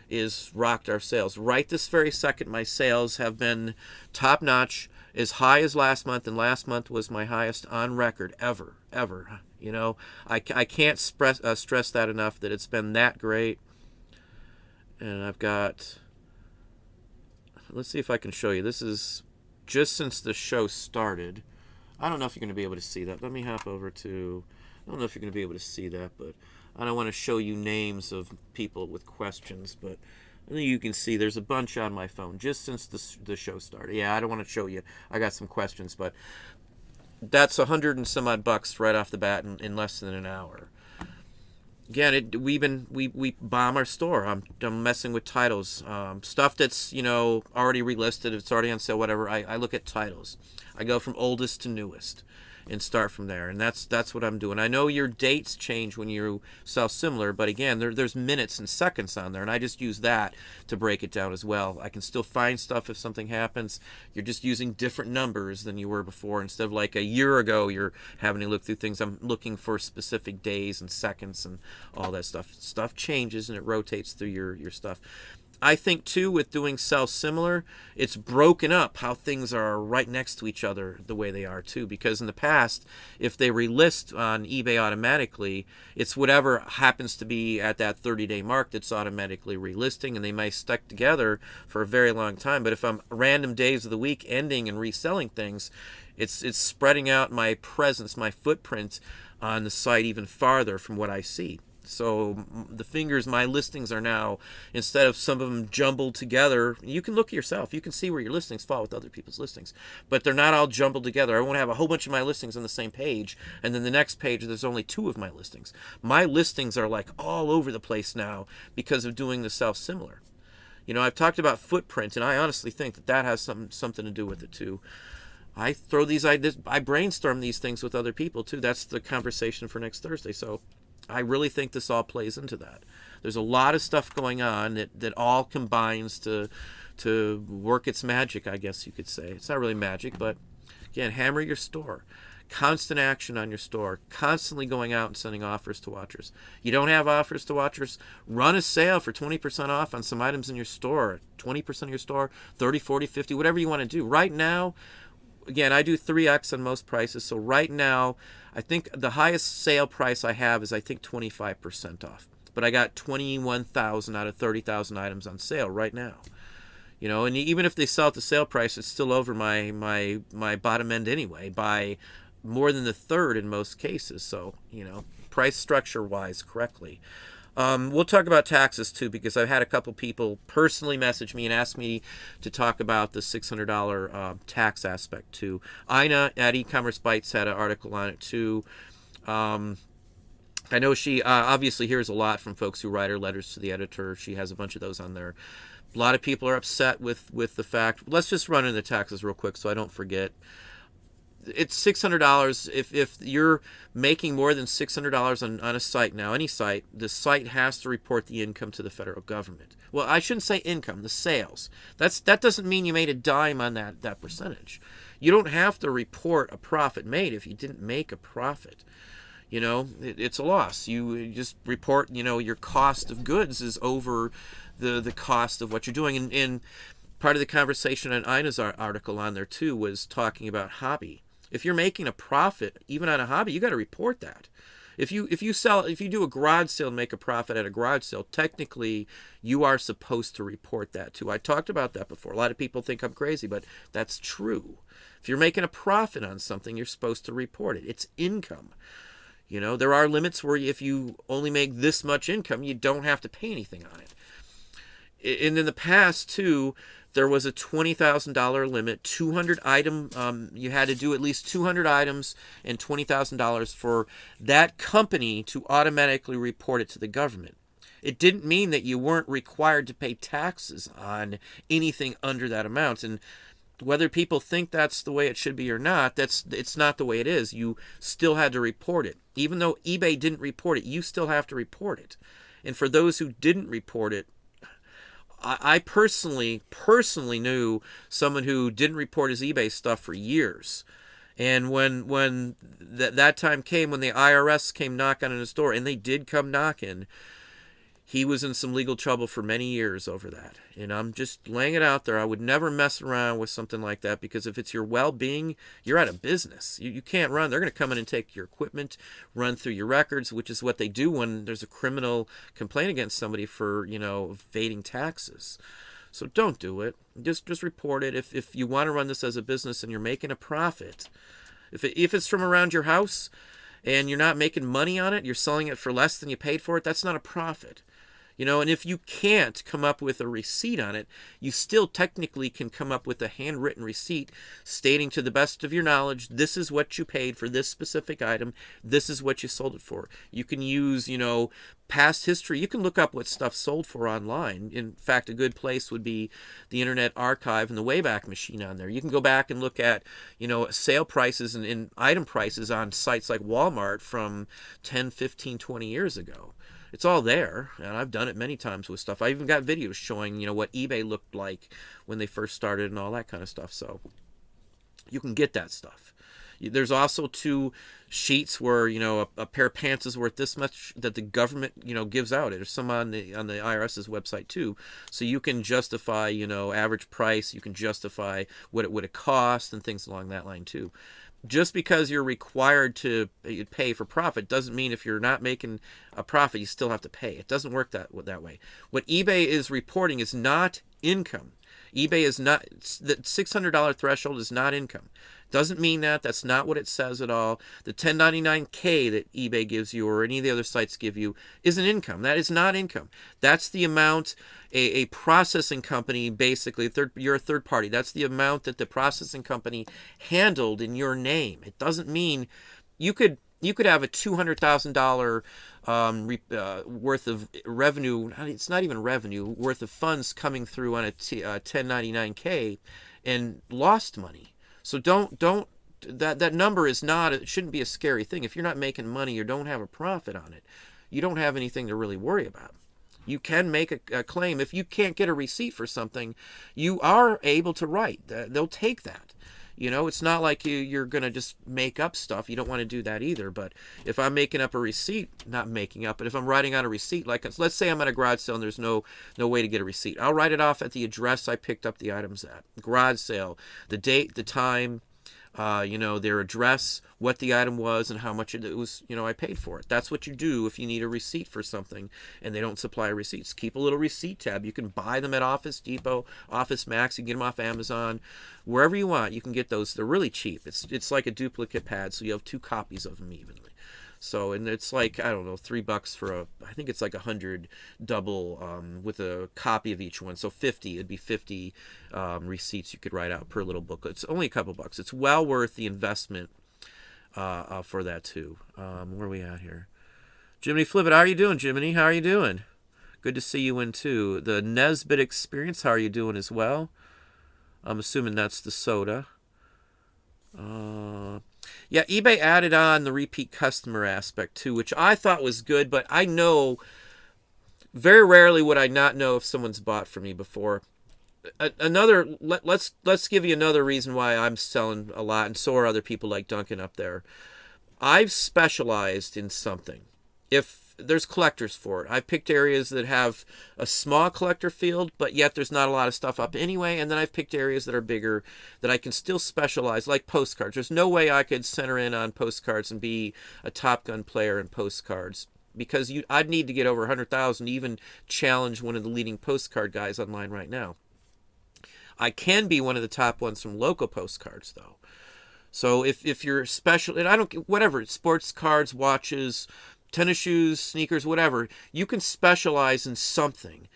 Speaker 1: is rocked our sales. Right this very second, my sales have been top-notch, as high as last month, and last month was my highest on record ever. I can't stress that enough, that it's been that great. And I've got, let's see if I can show you. This is just since the show started. I don't know if you're going to be able to see that. Let me hop over to, I don't know if you're going to be able to see that, but I don't want to show you names of people with questions, but I think you can see there's a bunch on my phone just since the show started. Yeah, I don't want to show you. I got some questions, but that's $100 and some odd bucks right off the bat in less than an hour. Again, we bomb our store. I'm messing with titles, stuff that's already relisted. It's already on sale. Whatever. I look at titles. I go from oldest to newest and start from there, and that's what I'm doing. I know your dates change when you sell similar, but again, there's minutes and seconds on there, and I just use that to break it down as well. I can still find stuff if something happens. You're just using different numbers than you were before. Instead of like a year ago, you're having to look through things. I'm looking for specific days and seconds and all that stuff. Stuff changes and it rotates through your stuff. I think, too, with doing sell similar, it's broken up how things are right next to each other the way they are, too. Because in the past, if they relist on eBay automatically, it's whatever happens to be at that 30-day mark that's automatically relisting, and they might stick together for a very long time. But if I'm random days of the week ending and reselling things, It's spreading out my presence, my footprint on the site even farther from what I see. So my listings are now, instead of some of them jumbled together, you can look yourself. You can see where your listings fall with other people's listings. But they're not all jumbled together. I won't have a whole bunch of my listings on the same page, and then the next page there's only 2 of my listings. My listings are like all over the place now because of doing the self-similar. I've talked about footprint, and I honestly think that has something to do with it too. I brainstorm these things with other people too. That's the conversation for next Thursday. So I really think this all plays into that. There's a lot of stuff going on that all combines to work its magic, I guess you could say. It's not really magic, but again, hammer your store. Constant action on your store. Constantly going out and sending offers to watchers. You don't have offers to watchers? Run a sale for 20% off on some items in your store. 20% of your store, 30, 40, 50, whatever you want to do. Right now, again, I do 3X on most prices. So right now, I think the highest sale price I have is 25% off. But I got 21,000 out of 30,000 items on sale right now. And even if they sell at the sale price, it's still over my bottom end anyway by more than the third in most cases. So, price structure wise correctly. We'll talk about taxes too, because I've had a couple people personally message me and ask me to talk about the $600 tax aspect too. Ina at E-Commerce Bytes had an article on it too. I know she obviously hears a lot from folks who write her letters to the editor. She has a bunch of those on there. A lot of people are upset with the fact. Let's just run into the taxes real quick so I don't forget. It's $600 if you're making more than $600 on a site now, any site, the site has to report the income to the federal government. Well, I shouldn't say income, the sales. That doesn't mean you made a dime on that percentage. You don't have to report a profit made if you didn't make a profit. It's a loss. You just report, your cost of goods is over the cost of what you're doing. And part of the conversation on Ina's article on there too was talking about hobby. If you're making a profit, even on a hobby, you got to report that. If you do a garage sale and make a profit at a garage sale, technically you are supposed to report that too. I talked about that before. A lot of people think I'm crazy, but that's true. If you're making a profit on something, you're supposed to report it. It's income. There are limits where if you only make this much income, you don't have to pay anything on it. And in the past too, there was a $20,000 limit, 200 item. You had to do at least 200 items and $20,000 for that company to automatically report it to the government. It didn't mean that you weren't required to pay taxes on anything under that amount. And whether people think that's the way it should be or not, it's not the way it is. You still had to report it. Even though eBay didn't report it, you still have to report it. And for those who didn't report it, I personally knew someone who didn't report his eBay stuff for years. And when that time came, when the IRS came knocking on his door, and they did come knocking, he was in some legal trouble for many years over that. And I'm just laying it out there. I would never mess around with something like that, because if it's your well-being, you're out of business. You can't run. They're going to come in and take your equipment, run through your records, which is what they do when there's a criminal complaint against somebody for, evading taxes. So don't do it. Just report it. If you want to run this as a business and you're making a profit, if it's from around your house and you're not making money on it, you're selling it for less than you paid for it, that's not a profit. And if you can't come up with a receipt on it, you still technically can come up with a handwritten receipt stating to the best of your knowledge, this is what you paid for this specific item, this is what you sold it for. You can use, past history. You can look up what stuff sold for online. In fact, a good place would be the Internet Archive and the Wayback Machine on there. You can go back and look at, sale prices and item prices on sites like Walmart from 10, 15, 20 years ago. It's all there, and I've done it many times with stuff. I even got videos showing, what eBay looked like when they first started and all that kind of stuff. So you can get that stuff. There's also 2 sheets where, a pair of pants is worth this much that the government, gives out. There's some on the IRS's website too. So you can justify, average price. You can justify what it would have cost and things along that line too. Just because you're required to pay for profit doesn't mean if you're not making a profit, you still have to pay. It doesn't work that way. What eBay is reporting is not income. eBay is not, the $600 threshold is not income. Doesn't mean that. That's not what it says at all. The 1099K that eBay gives you or any of the other sites give you isn't income. That is not income. That's the amount a processing company, basically, you're a third party. That's the amount that the processing company handled in your name. It doesn't mean you could have a $200,000 worth of revenue. It's not even revenue, worth of funds coming through on a 1099K and lost money. So that number is not, it shouldn't be a scary thing. If you're not making money or don't have a profit on it, you don't have anything to really worry about. You can make a claim. If you can't get a receipt for something, you are able to write. They'll take that. It's not like you're going to just make up stuff. You don't want to do that either. But if I'm making up a receipt, not making up, but if I'm writing out a receipt, like let's say I'm at a garage sale and there's no way to get a receipt, I'll write it off at the address I picked up the items at. Garage sale, the date, the time, their address, what the item was, and how much it was, I paid for it. That's what you do if you need a receipt for something and they don't supply receipts. Keep a little receipt tab. You can buy them at Office Depot, Office Max. You can get them off Amazon. Wherever you want, you can get those. They're really cheap. It's like a duplicate pad, so you have 2 copies of them evenly. So, and it's like, I don't know, $3 for I think it's like 100 double with a copy of each one. So 50, it'd be 50 receipts you could write out per little booklet. It's only a couple bucks. It's well worth the investment for that too. Where are we at here? Jiminy Flippit, how are you doing, Jiminy? How are you doing? Good to see you in too. The Nesbitt Experience, how are you doing as well? I'm assuming that's the soda. Yeah, eBay added on the repeat customer aspect too, which I thought was good, but I know very rarely would I not know if someone's bought from me before. Let's give you another reason why I'm selling a lot, and so are other people like Duncan up there. I've specialized in something. If there's collectors for it, I've picked areas that have a small collector field, but yet there's not a lot of stuff up anyway. And then I've picked areas that are bigger that I can still specialize, like postcards. There's no way I could center in on postcards and be a Top Gun player in postcards, because I'd need to get over 100,000 to even challenge one of the leading postcard guys online right now. I can be one of the top ones from local postcards though. So if you're special, and I don't, whatever, sports cards, watches, tennis shoes, sneakers, whatever, you can specialize in something.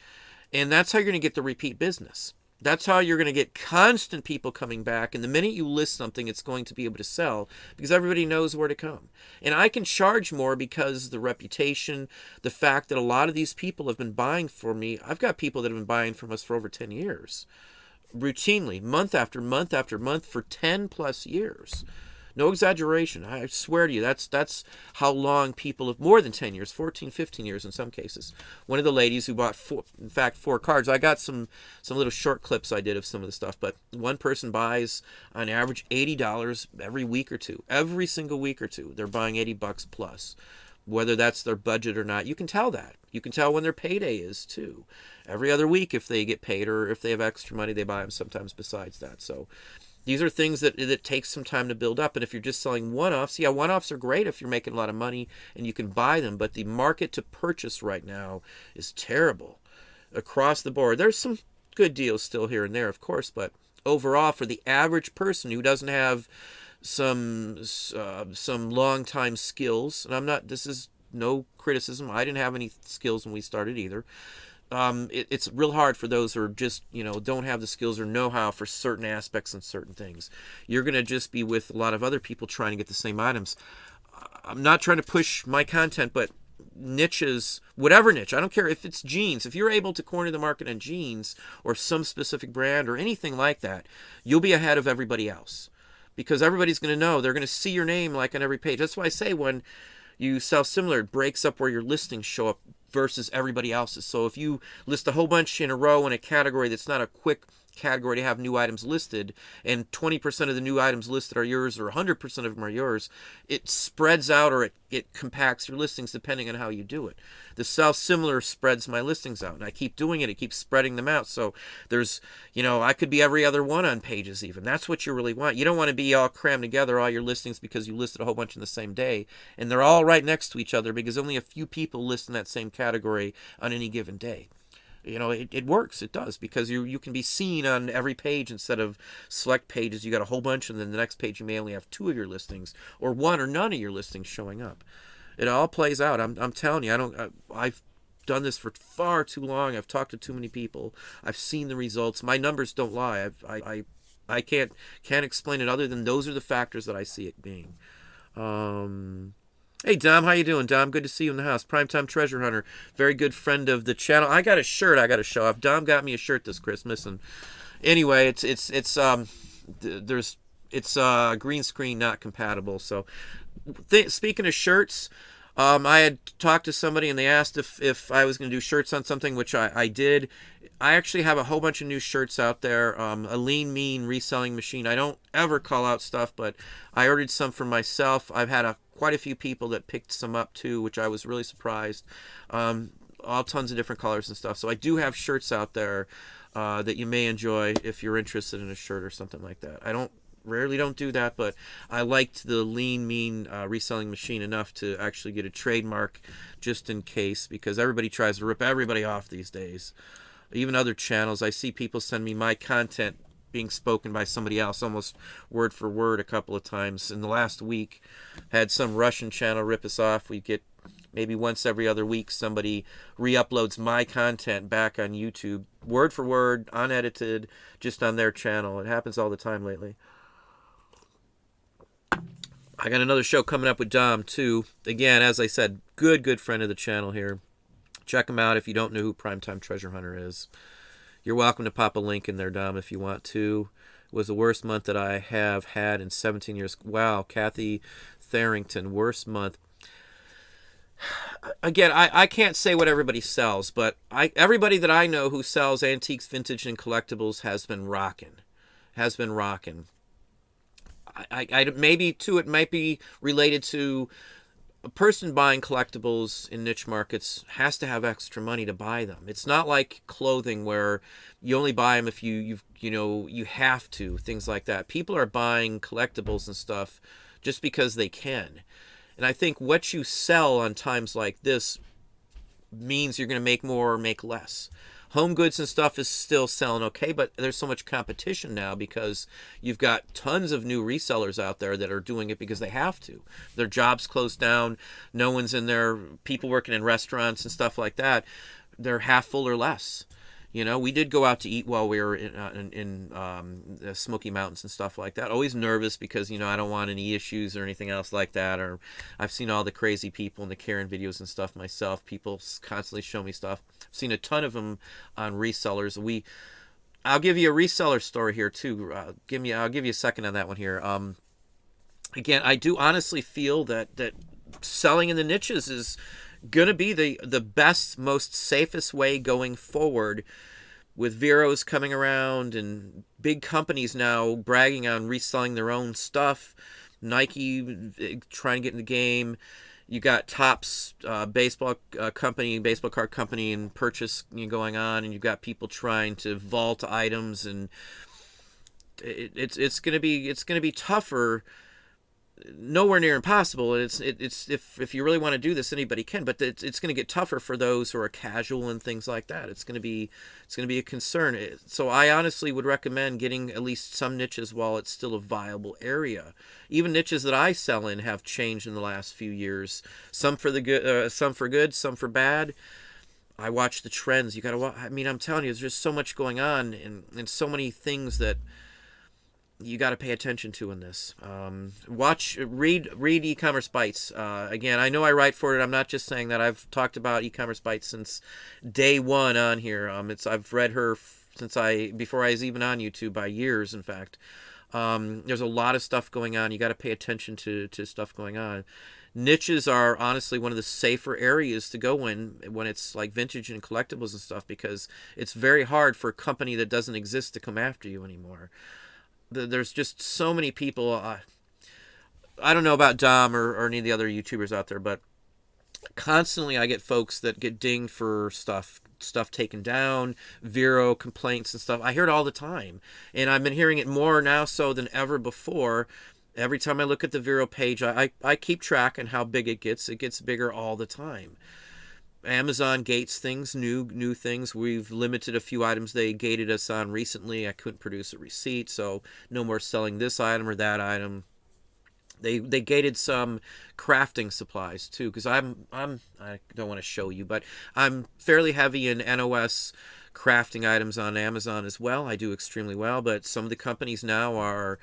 Speaker 1: And that's how you're going to get the repeat business. That's how you're going to get constant people coming back. And the minute you list something, it's going to be able to sell because everybody knows where to come. And I can charge more because the reputation, the fact that a lot of these people have been buying from me. I've got people that have been buying from us for over 10 years. Routinely, month after month after month for 10 plus years. No exaggeration. I swear to you, that's how long people have, more than 10 years, 14, 15 years in some cases. One of the ladies who bought 4 cards, I got some little short clips I did of some of the stuff, but one person buys on average $80 every week or two. Every single week or two, they're buying $80 plus. Whether that's their budget or not, you can tell that. You can tell when their payday is too. Every other week if they get paid, or if they have extra money, they buy them sometimes besides that. So these are things that take some time to build up. And if you're just selling one-offs, yeah, one-offs are great if you're making a lot of money and you can buy them. But the market to purchase right now is terrible across the board. There's some good deals still here and there, of course. But overall, for the average person who doesn't have some long-time skills, and this is no criticism. I didn't have any skills when we started either. It's real hard for those who are just, don't have the skills or know-how for certain aspects and certain things. You're going to just be with a lot of other people trying to get the same items. I'm not trying to push my content, but niches, whatever niche, I don't care if it's jeans. If you're able to corner the market on jeans or some specific brand or anything like that, you'll be ahead of everybody else. Because everybody's going to know. They're going to see your name like on every page. That's why I say when you sell similar, it breaks up where your listings show up versus everybody else's. So if you list a whole bunch in a row in a category that's not a quick category to have new items listed, and 20% of the new items listed are yours, or 100% of them are yours, it spreads out, or it compacts your listings depending on how you do it. The sell similar spreads my listings out, and I keep doing it. It keeps spreading them out. So there's, I could be every other one on pages even. That's what you really want. You don't want to be all crammed together, all your listings, because you listed a whole bunch in the same day, and they're all right next to each other because only a few people list in that same category on any given day. it works. It does, because you can be seen on every page instead of select pages. You got a whole bunch, and then the next page you may only have 2 of your listings, or 1 or none of your listings showing up. It all plays out. I'm telling you, I've done this for far too long. I've talked to too many people. I've seen the results. My numbers don't lie. I can't explain it other than those are the factors that I see it being. Hey, Dom, how you doing? Dom, good to see you in the house. Primetime Treasure Hunter, very good friend of the channel. I got a shirt I got to show off. Dom got me a shirt this Christmas, and anyway, it's green screen not compatible. So, speaking of shirts, I had talked to somebody and they asked if I was going to do shirts on something, which I did. I actually have a whole bunch of new shirts out there. A lean, mean reselling machine. I don't ever call out stuff, but I ordered some for myself. I've had quite a few people that picked some up too, which I was really surprised. All tons of different colors and stuff. So I do have shirts out there that you may enjoy if you're interested in a shirt or something like that. I rarely don't do that, but I liked the lean, mean reselling machine enough to actually get a trademark just in case, because everybody tries to rip everybody off these days. Even other channels, I see people send me my content being spoken by somebody else almost word for word a couple of times. In the last week, had some Russian channel rip us off. We get maybe once every other week somebody re-uploads my content back on YouTube, word for word, unedited, just on their channel. It happens all the time lately. I got another show coming up with Dom too. Again, as I said, good friend of the channel here. Check him out if you don't know who Primetime Treasure Hunter is. You're welcome to pop a link in there, Dom, if you want to. It was the worst month that I have had in 17 years. Wow, Kathy Tharrington, worst month. Again, I can't say what everybody sells, but everybody that I know who sells antiques, vintage, and collectibles has been rocking. Maybe too, it might be related to a person buying collectibles in niche markets has to have extra money to buy them. It's not like clothing where you only buy them if you have to, things like that. People are buying collectibles and stuff just because they can. And I think what you sell on times like this means you're going to make more or make less. Home goods and stuff is still selling okay, but there's so much competition now because you've got tons of new resellers out there that are doing it because they have to. Their jobs closed down. No one's in there. People working in restaurants and stuff like that, they're half full or less. We did go out to eat while we were in the Smoky Mountains and stuff like that. Always nervous because, I don't want any issues or anything else like that. Or I've seen all the crazy people in the Karen videos and stuff myself. People constantly show me stuff. I've seen a ton of them on resellers. I'll give you a reseller story here too. I'll give you a second on that one here. Again, I do honestly feel that selling in the niches is going to be the best, most safest way going forward, with Vero's coming around and big companies now bragging on reselling their own stuff. Nike trying to get in the game. You got Topps baseball card company and purchase going on, and you've got people trying to vault items, and it's going to be tougher. Nowhere near impossible. It's if you really want to do this, anybody can, but it's going to get tougher for those who are casual and things like that. It's going to be a concern. So I honestly would recommend getting at least some niches while it's still a viable area. Even niches that I sell in have changed in the last few years. Some for the good, some for good, some for bad. I watch the trends. You got to. I'm telling you, there's just so much going on and so many things that you got to pay attention to in this. Read e-commerce bites. Again, I know I write for it. I'm not just saying that. I've talked about e-commerce bites since day one on here. I've read her before I was even on YouTube by years, in fact. There's a lot of stuff going on. You got to pay attention to stuff going on. Niches are honestly one of the safer areas to go in when it's like vintage and collectibles and stuff, because it's very hard for a company that doesn't exist to come after you anymore. There's just so many people. I don't know about Dom or any of the other YouTubers out there, but constantly I get folks that get dinged for stuff taken down, Vero complaints and stuff. I hear it all the time, and I've been hearing it more now so than ever before. Every time I look at the Vero page, I keep track on how big it gets. It gets bigger all the time. Amazon gates things, new things. We've limited a few items they gated us on recently. I couldn't produce a receipt, so no more selling this item or that item. They gated some crafting supplies too, because I don't want to show you, but I'm fairly heavy in NOS crafting items on Amazon as well. I do extremely well, but some of the companies now are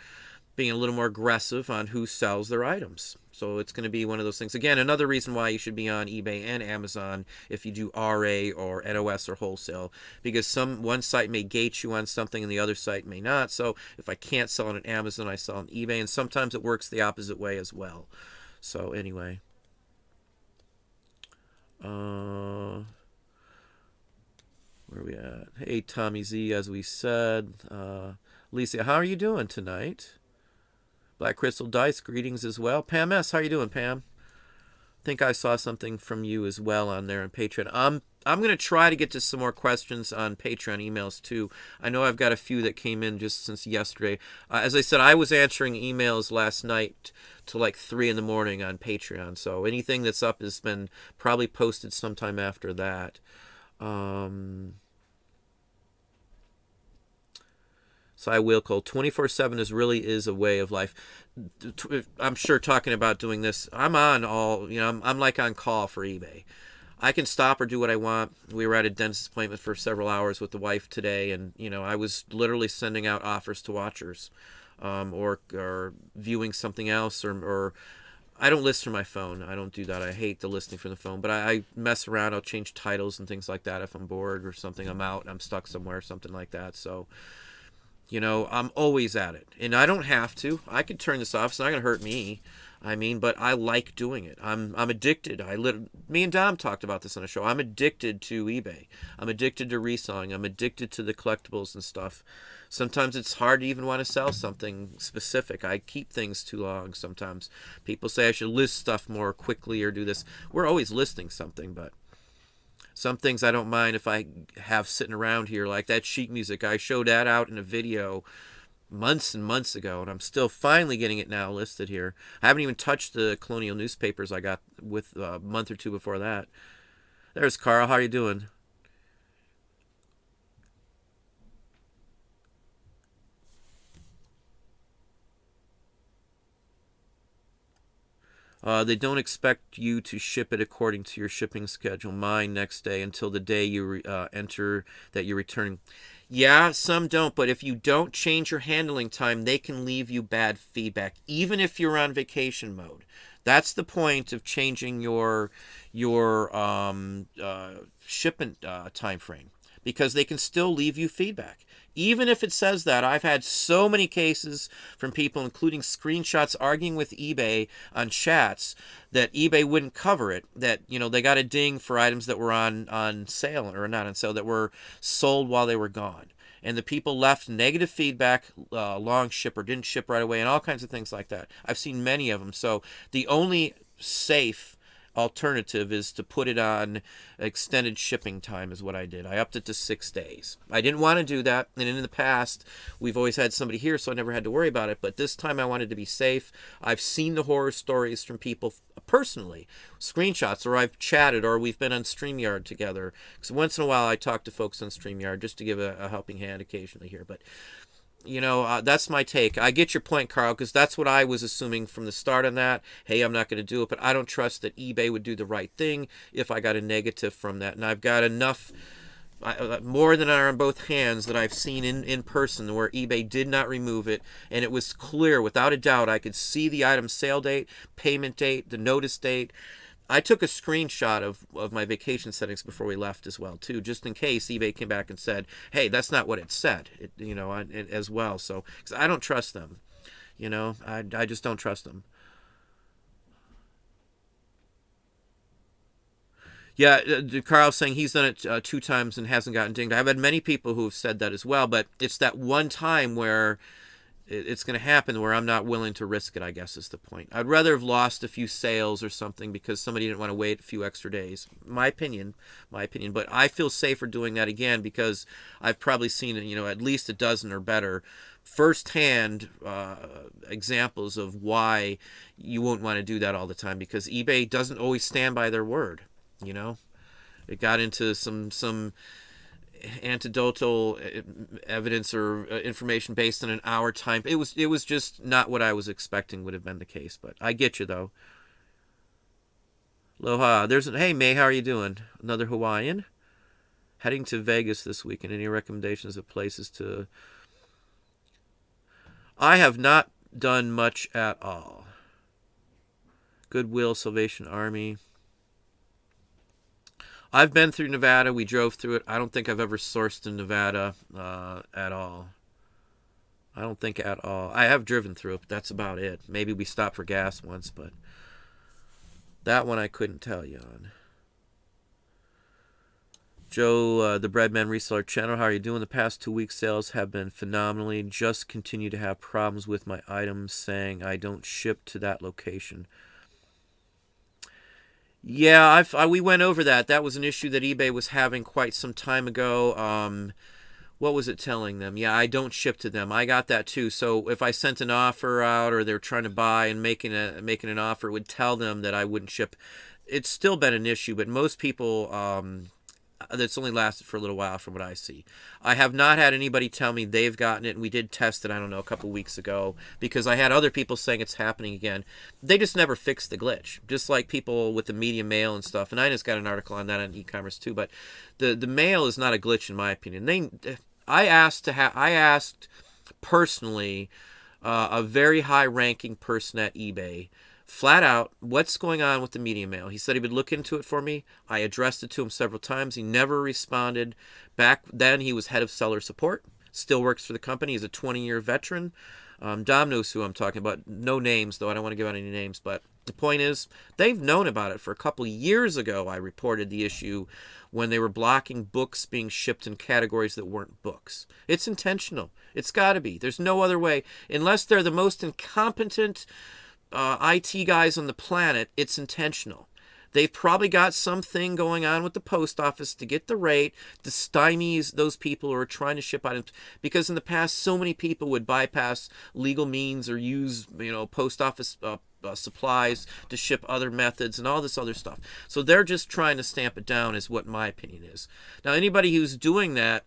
Speaker 1: being a little more aggressive on who sells their items. So it's going to be one of those things. Again, another reason why you should be on eBay and Amazon if you do RA or NOS or wholesale, because one site may gate you on something and the other site may not. So if I can't sell it on Amazon, I sell on eBay, and sometimes it works the opposite way as well. So anyway, where are we at? Hey, Tommy Z, as we said. Lisa, how are you doing tonight? Black Crystal Dice, greetings as well. Pam S., how are you doing, Pam? I think I saw something from you as well on there on Patreon. I'm going to try to get to some more questions on Patreon emails too. I know I've got a few that came in just since yesterday. As I said, I was answering emails last night till like 3 in the morning on Patreon. So anything that's up has been probably posted sometime after that. So I will call 24/7 really is a way of life. I'm sure talking about doing this, I'm on all, I'm like on call for eBay. I can stop or do what I want. We were at a dentist appointment for several hours with the wife today, and I was literally sending out offers to watchers, or viewing something else, or I don't list from my phone. I don't do that. I hate the listing from the phone, but I mess around. I'll change titles and things like that if I'm bored or something. I'm out, I'm stuck somewhere, something like that. So I'm always at it, and I don't have to. I could turn this off. It's not going to hurt me. But I like doing it. I'm addicted. Me and Dom talked about this on a show. I'm addicted to eBay. I'm addicted to reselling. I'm addicted to the collectibles and stuff. Sometimes it's hard to even want to sell something specific. I keep things too long sometimes. People say I should list stuff more quickly or do this. We're always listing something, but some things I don't mind if I have sitting around here, like that sheet music. I showed that out in a video months and months ago, and I'm still finally getting it now listed here. I haven't even touched the colonial newspapers I got with a month or two before that. There's Carl. How are you doing? They don't expect you to ship it according to your shipping schedule. Mine next day until the day you enter that you're returning. Yeah, some don't, but if you don't change your handling time, they can leave you bad feedback, even if you're on vacation mode. That's the point of changing your shipment time frame, because they can still leave you feedback. Even if it says that, I've had so many cases from people, including screenshots, arguing with eBay on chats that eBay wouldn't cover it, that they got a ding for items that were on sale, or not on sale, that were sold while they were gone. And the people left negative feedback, long ship or didn't ship right away, and all kinds of things like that. I've seen many of them. So the only safe alternative is to put it on extended shipping time, is what I did. I upped it to 6 days. I didn't want to do that, and in the past we've always had somebody here, so I never had to worry about it, but this time I wanted to be safe. I've seen the horror stories from people personally, screenshots, or I've chatted, or we've been on StreamYard together, because once in a while I talk to folks on StreamYard just to give a helping hand occasionally here. But that's my take. I get your point, Carl, because that's what I was assuming from the start on that. Hey, I'm not going to do it, but I don't trust that eBay would do the right thing if I got a negative from that. And I've got enough, more than are on both hands, that I've seen in person where eBay did not remove it, and it was clear, without a doubt. I could see the item sale date, payment date, the notice date. I took a screenshot of my vacation settings before we left as well, too, just in case eBay came back and said, hey, that's not what it said, as well. So, because I don't trust them. I just don't trust them. Yeah, Carl's saying he's done it 2 times and hasn't gotten dinged. I've had many people who have said that as well, but it's that one time where it's going to happen where I'm not willing to risk it, I guess, is the point. I'd rather have lost a few sales or something because somebody didn't want to wait a few extra days. My opinion. But I feel safer doing that again because I've probably seen, at least a dozen or better firsthand examples of why you won't want to do that all the time, because eBay doesn't always stand by their word, It got into some anecdotal evidence or information based on an hour time. It was just not what I was expecting would have been the case. But I get you though. Aloha. Hey May, how are you doing? Another Hawaiian? Heading to Vegas this weekend. Any recommendations of places to? I have not done much at all. Goodwill, Salvation Army. I've been through Nevada. We drove through it. I don't think I've ever sourced in Nevada at all. I don't think at all. I have driven through it, but that's about it. Maybe we stopped for gas once, but that one I couldn't tell you on. Joe, the Breadman Reseller channel, how are you doing? The past 2 weeks sales have been phenomenally. Just continue to have problems with my items saying I don't ship to that location. Yeah, we went over that. That was an issue that eBay was having quite some time ago. What was it telling them? Yeah, I don't ship to them. I got that too. So if I sent an offer out or they're trying to buy and making an offer, it would tell them that I wouldn't ship. It's still been an issue, but most people, that's only lasted for a little while from what I see. I have not had anybody tell me they've gotten it, and we did test it, I don't know, a couple weeks ago, because I had other people saying it's happening again. They just never fixed the glitch, just like people with the media mail and stuff, and I just got an article on that on e-commerce too, but the mail is not a glitch in my opinion. I asked personally a very high-ranking person at eBay, flat out, what's going on with the media mail? He said he would look into it for me. I addressed it to him several times. He never responded. Back then, he was head of seller support. Still works for the company. He's a 20-year veteran. Dom knows who I'm talking about. No names, though. I don't want to give out any names. But the point is, they've known about it for a couple of years ago. I reported the issue when they were blocking books being shipped in categories that weren't books. It's intentional. It's got to be. There's no other way. Unless they're the most incompetent IT guys on the planet, it's intentional. They've probably got something going on with the post office to get the rate, to stymie those people who are trying to ship items. Because in the past, so many people would bypass legal means or use, post office supplies to ship other methods and all this other stuff. So they're just trying to stamp it down, is what my opinion is. Now, anybody who's doing that,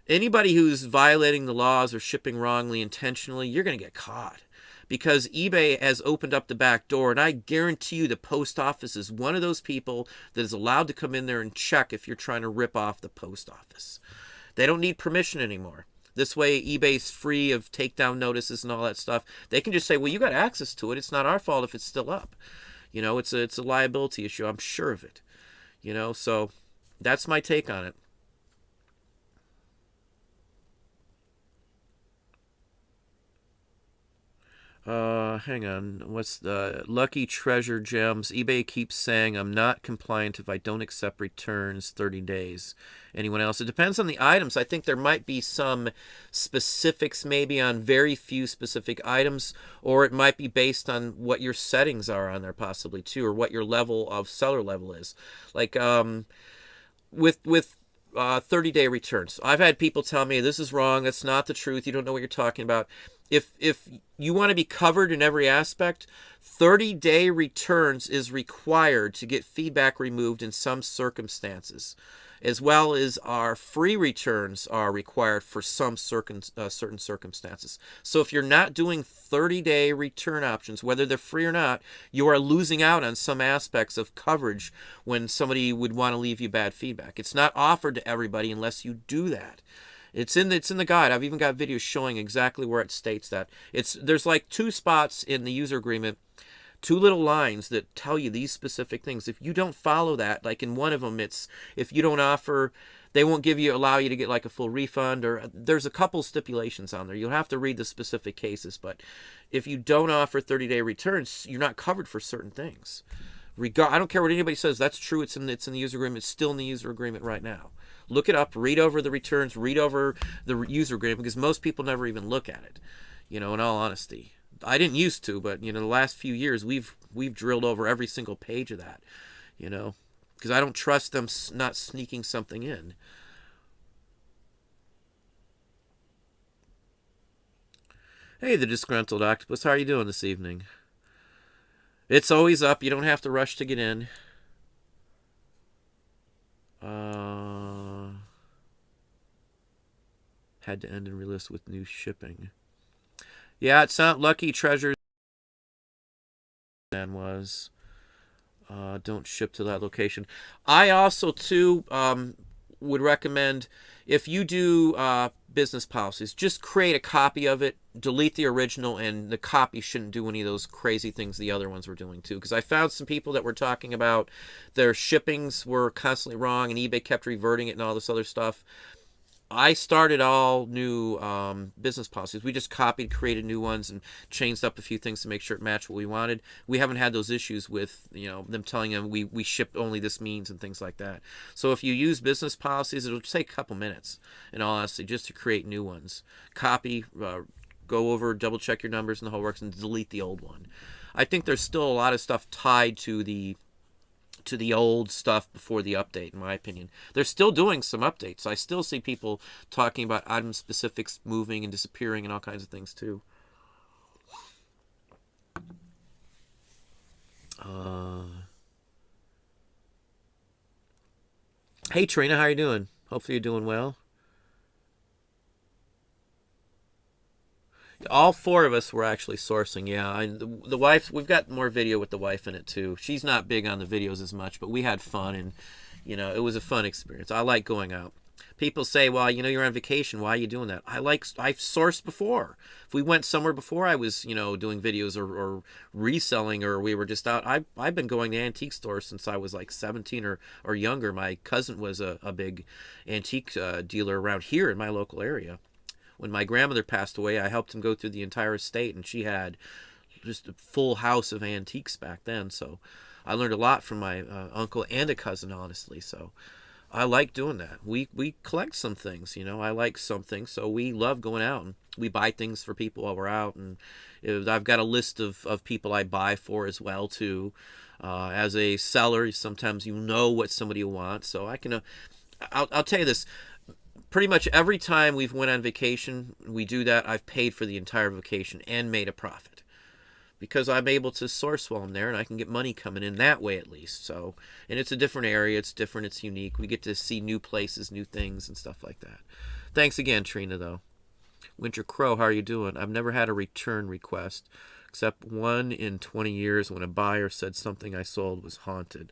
Speaker 1: anybody who's violating the laws or shipping wrongly intentionally, you're going to get caught. Because eBay has opened up the back door, and I guarantee you the post office is one of those people that is allowed to come in there and check if you're trying to rip off the post office. They don't need permission anymore. This way, eBay's free of takedown notices and all that stuff. They can just say, well, you got access to it. It's not our fault if it's still up. It's a liability issue. I'm sure of it. So that's my take on it. Hang on. What's the Lucky Treasure Gems? eBay keeps saying I'm not compliant if I don't accept returns 30 days. Anyone else? It depends on the items. I think there might be some specifics maybe on very few specific items, or it might be based on what your settings are on there possibly too, or what your level of seller level is. Like with 30-day returns. I've had people tell me this is wrong, that's not the truth, you don't know what you're talking about. If you want to be covered in every aspect, 30-day returns is required to get feedback removed in some circumstances, as well as our free returns are required for some certain circumstances. So if you're not doing 30-day return options, whether they're free or not, you are losing out on some aspects of coverage when somebody would want to leave you bad feedback. It's not offered to everybody unless you do that. It's in the guide. I've even got videos showing exactly where it states that. There's like 2 spots in the user agreement, 2 little lines that tell you these specific things. If you don't follow that, like in one of them, it's if you don't offer, they won't allow you to get like a full refund, or there's a couple stipulations on there. You'll have to read the specific cases, but if you don't offer 30-day returns, you're not covered for certain things. I don't care what anybody says. That's true. It's in the user agreement. It's still in the user agreement right now. Look it up, read over the returns, read over the user agreement, because most people never even look at it, in all honesty. I didn't used to, but, the last few years, we've drilled over every single page of that, because I don't trust them not sneaking something in. Hey, the Disgruntled Octopus, how are you doing this evening? It's always up. You don't have to rush to get in. Had to end and relist with new shipping. Yeah, it's not Lucky Treasures. Man was don't ship to that location. I also too would recommend, if you do business policies, just create a copy of it, delete the original, and the copy shouldn't do any of those crazy things the other ones were doing too. Because I found some people that were talking about their shippings were constantly wrong and eBay kept reverting it and all this other stuff. I started all new business policies. We just copied, created new ones, and changed up a few things to make sure it matched what we wanted. We haven't had those issues with, you know, them telling them we ship only this means and things like that. So if you use business policies, it'll take a couple minutes, in all honesty, just to create new ones. Copy, go over, double check your numbers and the whole works, and delete the old one. I think there's still a lot of stuff tied to the old stuff before the update, in my opinion. They're still doing some updates. I still see people talking about item specifics moving and disappearing and all kinds of things too. Hey Trina, how are you doing? Hopefully you're doing well. All four of us were actually sourcing, yeah. The wife, we've got more video with the wife in it too. She's not big on the videos as much, but we had fun, and you know, it was a fun experience. I like going out. People say, well, you know, you're on vacation, why are you doing that? I've sourced before. If we went somewhere before I was, you know, doing videos or reselling, or we were just out, I've been going to antique stores since I was like 17 or younger. My cousin was a big antique dealer around here in my local area. When my grandmother passed away, I helped him go through the entire estate, and she had just a full house of antiques back then. So I learned a lot from my uncle and a cousin, honestly. So I like doing that. We collect some things, you know. I like some things, so we love going out, and we buy things for people while we're out. And I've got a list of people I buy for as well too. As a seller, sometimes you know what somebody will want, so I can. I'll tell you this. Pretty much every time we've went on vacation, we do that. I've paid for the entire vacation and made a profit, because I'm able to source while I'm there, and I can get money coming in that way at least. So, and it's a different area. It's different. It's unique. We get to see new places, new things, and stuff like that. Thanks again, Trina, though. Winter Crow, how are you doing? I've never had a return request, except one in 20 years when a buyer said something I sold was haunted.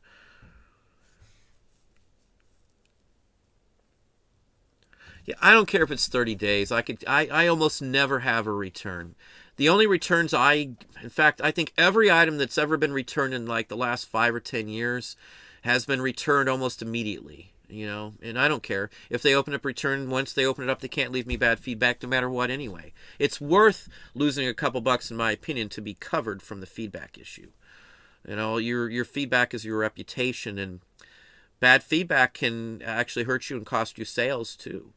Speaker 1: Yeah, I don't care if it's 30 days. I almost never have a return. The only returns in fact, I think every item that's ever been returned in like the last 5 or 10 years has been returned almost immediately, you know, and I don't care. If they open up return, once they open it up, they can't leave me bad feedback no matter what anyway. It's worth losing a couple bucks, in my opinion, to be covered from the feedback issue. You know, your feedback is your reputation, and bad feedback can actually hurt you and cost you sales too.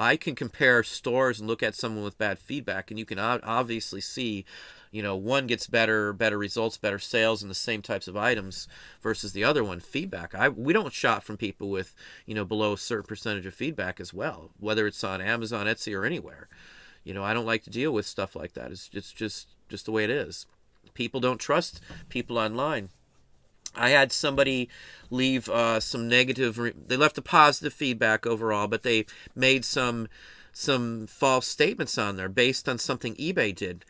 Speaker 1: I can compare stores and look at someone with bad feedback, and you can obviously see, you know, one gets better results, better sales in the same types of items versus the other one. Feedback. We don't shop from people with, you know, below a certain percentage of feedback as well, whether it's on Amazon, Etsy, or anywhere. You know, I don't like to deal with stuff like that. It's just the way it is. People don't trust people online. I had somebody leave some negative. They left a positive feedback overall, but they made some false statements on there based on something eBay did.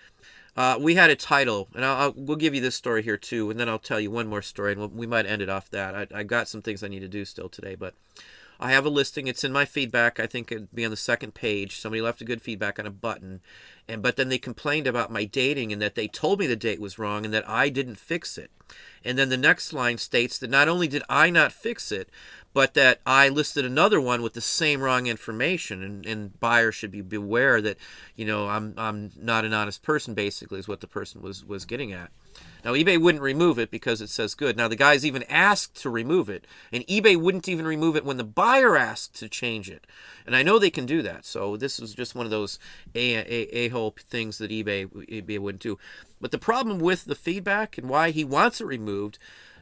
Speaker 1: We had a title, and we'll give you this story here too, and then I'll tell you one more story, and we might end it off that. I got some things I need to do still today, but I have a listing. It's in my feedback. I think it'd be on the second page. Somebody left a good feedback on a button, but then they complained about my dating and that they told me the date was wrong and that I didn't fix it. And then the next line states that not only did I not fix it, but that I listed another one with the same wrong information. And buyers should be beware that, you know, I'm not an honest person, basically, is what the person was getting at. Now, eBay wouldn't remove it because it says good. Now, the guys even asked to remove it, and eBay wouldn't even remove it when the buyer asked to change it. And I know they can do that, so this is just one of those a-hole things that eBay wouldn't do. But the problem with the feedback and why he wants it removed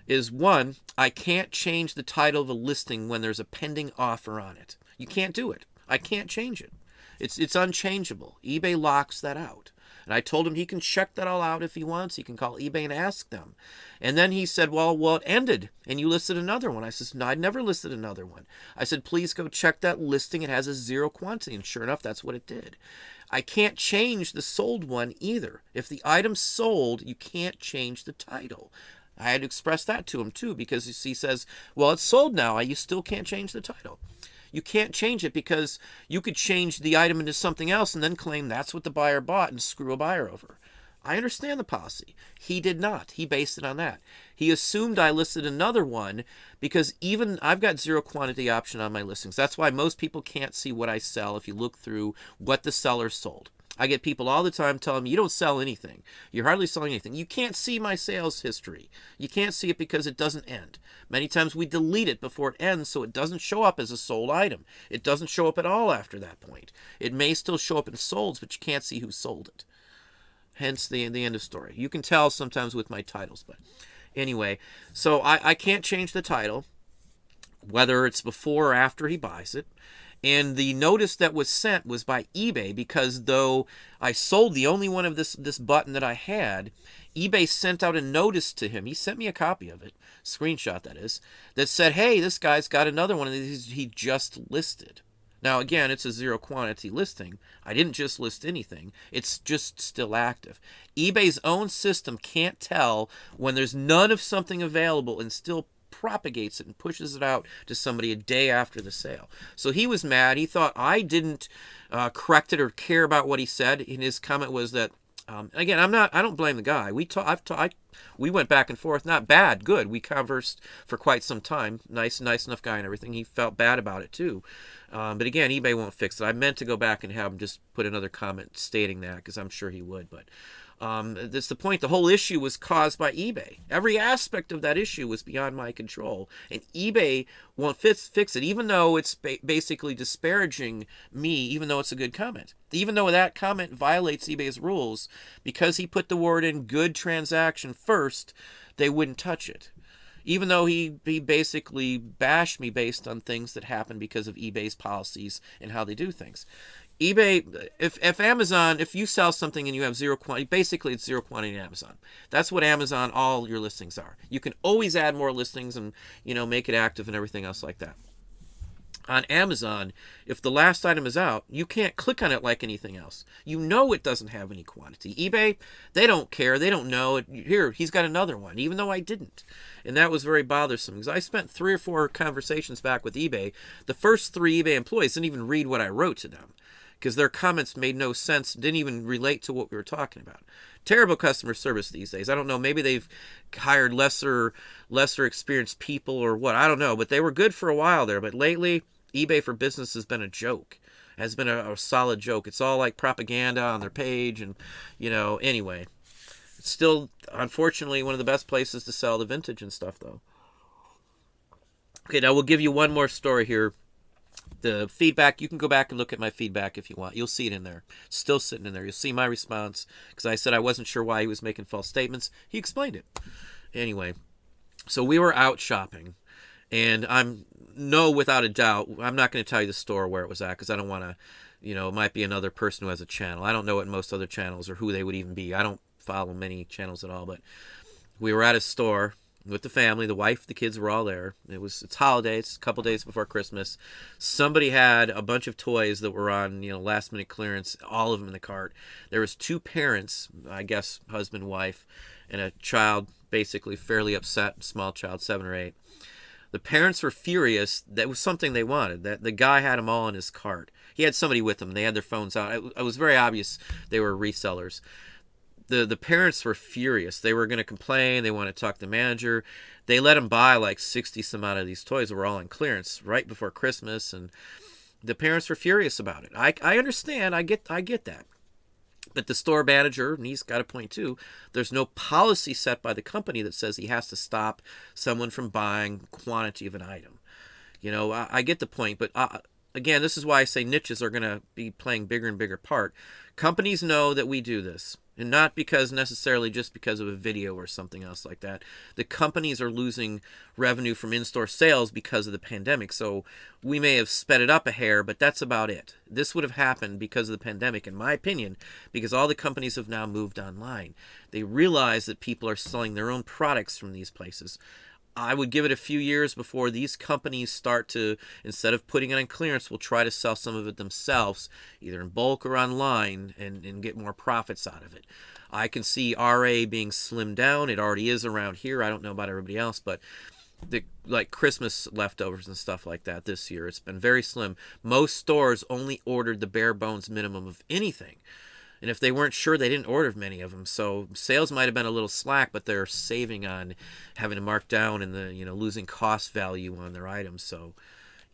Speaker 1: is, one, I can't change the title of a listing when there's a pending offer on it. You can't do it. I can't change it. It's unchangeable. eBay locks that out. And I told him he can check that all out if he wants. He can call eBay and ask them. And then he said, well, it ended, and you listed another one. I said, no, I never listed another one. I said, please go check that listing. It has a 0 quantity. And sure enough, that's what it did. I can't change the sold one either. If the item's sold, you can't change the title. I had to express that to him too, because he says, well, it's sold now. You still can't change the title. You can't change it because you could change the item into something else and then claim that's what the buyer bought and screw a buyer over. I understand the policy. He did not. He based it on that. He assumed I listed another one because even I've got 0 quantity option on my listings. That's why most people can't see what I sell if you look through what the seller sold. I get people all the time telling me, you don't sell anything. You're hardly selling anything. You can't see my sales history. You can't see it because it doesn't end. Many times we delete it before it ends so it doesn't show up as a sold item. It doesn't show up at all after that point. It may still show up in solds, but you can't see who sold it. Hence the end of story. You can tell sometimes with my titles, but anyway, so I can't change the title, whether it's before or after he buys it. And the notice that was sent was by eBay, because though I sold the only one of this button that I had, eBay sent out a notice to him. He sent me a copy of it, screenshot that is, that said, hey, this guy's got another one of these he just listed. Now, again, it's a 0 quantity listing. I didn't just list anything. It's just still active. eBay's own system can't tell when there's none of something available and still propagates it and pushes it out to somebody a day after the sale. So he was mad. He thought I didn't correct it or care about what he said. And his comment was that, again, I don't blame the guy. We went back and forth, not bad, good. We conversed for quite some time. Nice enough guy and everything. He felt bad about it too. But again, eBay won't fix it. I meant to go back and have him just put another comment stating that, because I'm sure he would. But that's the point. The whole issue was caused by eBay. Every aspect of that issue was beyond my control. And eBay won't fix it, even though it's basically disparaging me, even though it's a good comment. Even though that comment violates eBay's rules, because he put the word in good transaction first, they wouldn't touch it. Even though he basically bashed me based on things that happen because of eBay's policies and how they do things. eBay, if Amazon, if you sell something and you have 0 quantity, basically it's 0 quantity in Amazon. That's what Amazon, all your listings are. You can always add more listings and, make it active and everything else like that. On Amazon, if the last item is out, you can't click on it like anything else. You know it doesn't have any quantity. eBay, they don't care. They don't know. Here, he's got another one, even though I didn't. And that was very bothersome, because I spent 3 or 4 conversations back with eBay. The first 3 eBay employees didn't even read what I wrote to them, because their comments made no sense, didn't even relate to what we were talking about. Terrible customer service these days. I don't know, maybe they've hired lesser experienced people or what, I don't know, but they were good for a while there. But lately, eBay for Business has been a joke, has been a solid joke. It's all like propaganda on their page, and, anyway. It's still, unfortunately, one of the best places to sell the vintage and stuff, though. Okay, now we'll give you one more story here. The feedback, you can go back and look at my feedback if you want. You'll see it in there. It's still sitting in there. You'll see my response, because I said I wasn't sure why he was making false statements. He explained it. Anyway, so we were out shopping, and without a doubt, I'm not going to tell you the store where it was at, because I don't want to, it might be another person who has a channel. I don't know what most other channels or who they would even be. I don't follow many channels at all, but we were at a store with the family. The wife, the kids were all there. It's holidays, a couple days before Christmas. Somebody had a bunch of toys that were on, last minute clearance, all of them in the cart. There was 2 parents, I guess husband, wife, and a child, basically fairly upset, small child, 7 or 8. The parents were furious. That was something they wanted. That the guy had them all in his cart. He had somebody with him. They had their phones out. It was very obvious they were resellers. The parents were furious. They were going to complain. They wanted to talk to the manager. They let him buy like 60 some out of these toys that were all on clearance right before Christmas, and the parents were furious about it. I understand. I get that. But the store manager, and he's got a point too, there's no policy set by the company that says he has to stop someone from buying quantity of an item. I get the point, but again, this is why I say niches are going to be playing bigger and bigger part. Companies know that we do this. And not because necessarily just because of a video or something else like that. The companies are losing revenue from in-store sales because of the pandemic. So we may have sped it up a hair, but that's about it. This would have happened because of the pandemic, in my opinion, because all the companies have now moved online. They realize that people are selling their own products from these places. I would give it a few years before these companies start to, instead of putting it on clearance, will try to sell some of it themselves, either in bulk or online, and get more profits out of it. I can see RA being slimmed down. It already is around here. I don't know about everybody else, but like Christmas leftovers and stuff like that this year, it's been very slim. Most stores only ordered the bare bones minimum of anything. And if they weren't sure, they didn't order many of them. So sales might have been a little slack, but they're saving on having to mark down and the losing cost value on their items. So,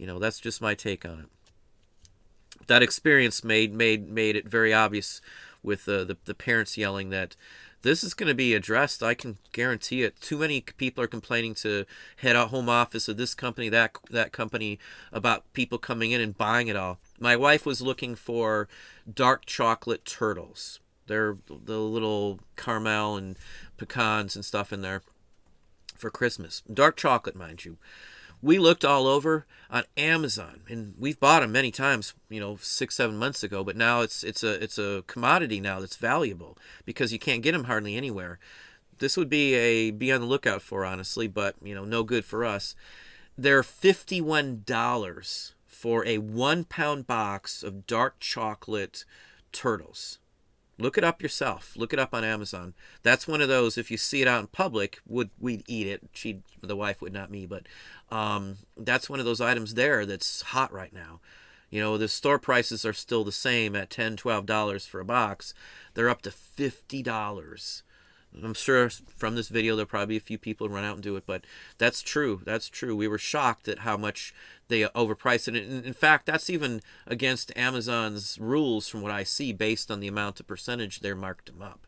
Speaker 1: that's just my take on it. That experience made it very obvious with the parents yelling that this is going to be addressed. I can guarantee it. Too many people are complaining to head home office of this company, that company, about people coming in and buying it all. My wife was looking for dark chocolate turtles. They're the little caramel and pecans and stuff in there for Christmas. Dark chocolate, mind you. We looked all over on Amazon, and we've bought them many times, 6-7 months ago. But now it's a commodity now that's valuable because you can't get them hardly anywhere. This would be on the lookout for, honestly, but no good for us. They're $51 for a 1-pound box of dark chocolate turtles. Look it up yourself. Look it up on Amazon. That's one of those, if you see it out in public, we'd eat it. The wife would, not me, but that's one of those items there that's hot right now. The store prices are still the same at $10, $12 for a box. They're up to $50. I'm sure from this video there'll probably be a few people run out and do it, but that's true. That's true. We were shocked at how much they overpriced it. And in fact, that's even against Amazon's rules from what I see, based on the amount of percentage they're marked them up.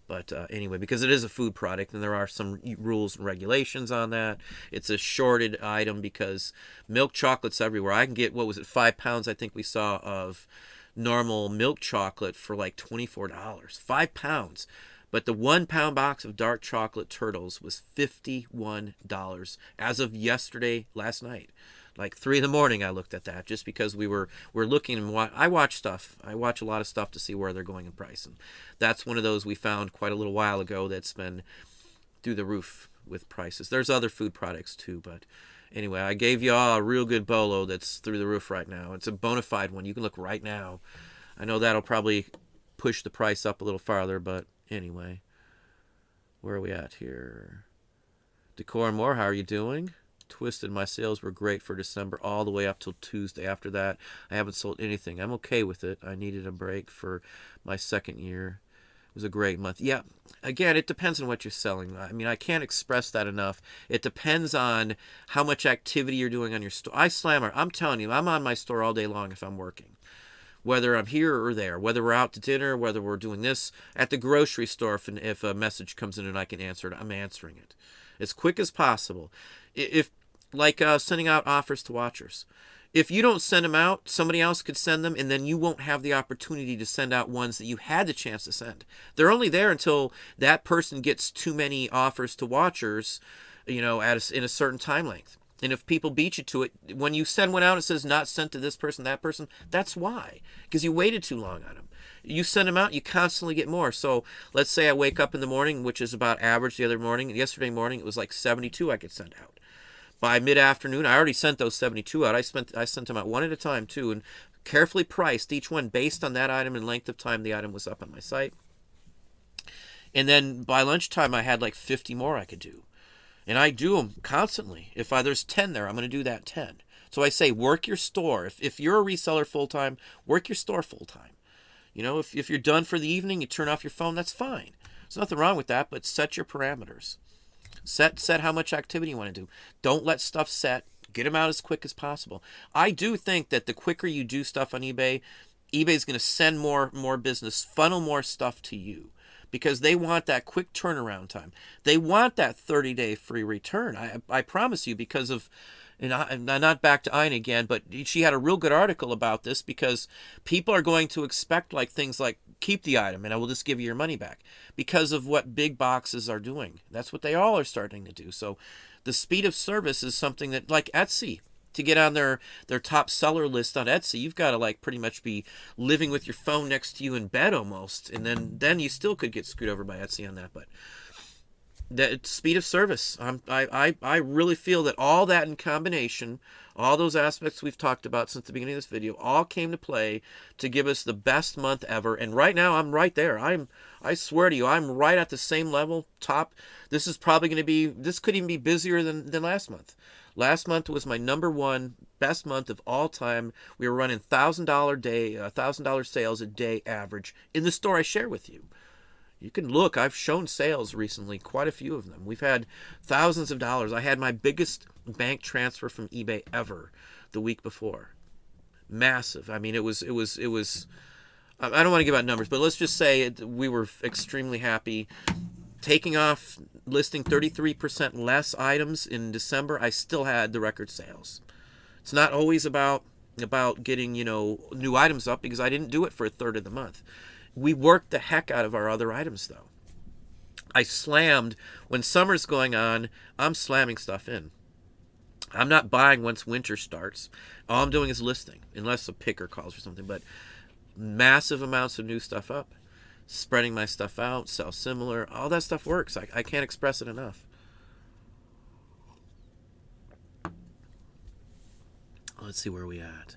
Speaker 1: But anyway, because it is a food product and there are some rules and regulations on that. It's a shorted item because milk chocolate's everywhere. I can get, 5 pounds I think we saw of normal milk chocolate for like $24. 5 pounds. But the 1-pound box of dark chocolate turtles was $51 as of last night. Like 3 a.m, I looked at that just because we're looking and I watch stuff. I watch a lot of stuff to see where they're going in price. And that's one of those we found quite a little while ago that's been through the roof with prices. There's other food products too, but anyway, I gave you all a real good BOLO that's through the roof right now. It's a bona fide one. You can look right now. I know that'll probably push the price up a little farther, but anyway, where are we at here? Decor and More, how are you doing? Twisted, my sales were great for December all the way up till Tuesday. After that, I haven't sold anything. I'm okay with it. I needed a break for my second year. It was a great month. Yeah, again, it depends on what you're selling. I mean, I can't express that enough. It depends on how much activity you're doing on your store. I'm telling you, I'm on my store all day long if I'm working. Whether I'm here or there, whether we're out to dinner, whether we're doing this at the grocery store, if a message comes in and I can answer it, I'm answering it as quick as possible. If sending out offers to watchers, if you don't send them out, somebody else could send them, and then you won't have the opportunity to send out ones that you had the chance to send. They're only there until that person gets too many offers to watchers, in a certain time length. And if people beat you to it, when you send one out, it says not sent to this person, that person. That's why, because you waited too long on them. You send them out, you constantly get more. So let's say I wake up in the morning, which is about average yesterday morning, it was like 72 I could send out. By mid-afternoon, I already sent those 72 out. I sent them out one at a time too, and carefully priced each one based on that item and length of time the item was up on my site. And then by lunchtime, I had like 50 more I could do. And I do them constantly. If there's 10 there, I'm going to do that 10. So I say work your store. If you're a reseller full-time, work your store full-time. If you're done for the evening, you turn off your phone, that's fine. There's nothing wrong with that, but set your parameters. Set how much activity you want to do. Don't let stuff set. Get them out as quick as possible. I do think that the quicker you do stuff on eBay, eBay's going to send more business, funnel more stuff to you. Because they want that quick turnaround time. They want that 30-day free return. I promise you, because of, and I'm not back to Ayn again, but she had a real good article about this, because people are going to expect things like keep the item and I will just give you your money back, because of what big boxes are doing. That's what they all are starting to do. So the speed of service is something that, like Etsy, to get on their top seller list on Etsy, you've got to like pretty much be living with your phone next to you in bed almost, and then you still could get screwed over by Etsy on that. But the speed of service, I really feel that all that in combination, all those aspects we've talked about since the beginning of this video, all came to play to give us the best month ever. And right now, I'm right there. I swear to you, I'm right at the same level, top. This is probably going to be, this could even be busier than last month. Last month was my #1 best month of all time. We were running $1,000 sales a day average in the store I share with you. You can look, I've shown sales recently, quite a few of them. We've had thousands of dollars. I had my biggest bank transfer from eBay ever the week before. Massive. I mean, it was, I don't want to give out numbers, but let's just say we were extremely happy. Taking off, listing 33% less items in December, I still had the record sales. It's not always about getting, new items up, because I didn't do it for a third of the month. We worked the heck out of our other items, though. I slammed, when summer's going on, I'm slamming stuff in. I'm not buying once winter starts. All I'm doing is listing, unless a picker calls or something, but massive amounts of new stuff up. Spreading my stuff out, sell similar, all that stuff works. I can't express it enough. Let's see where we at.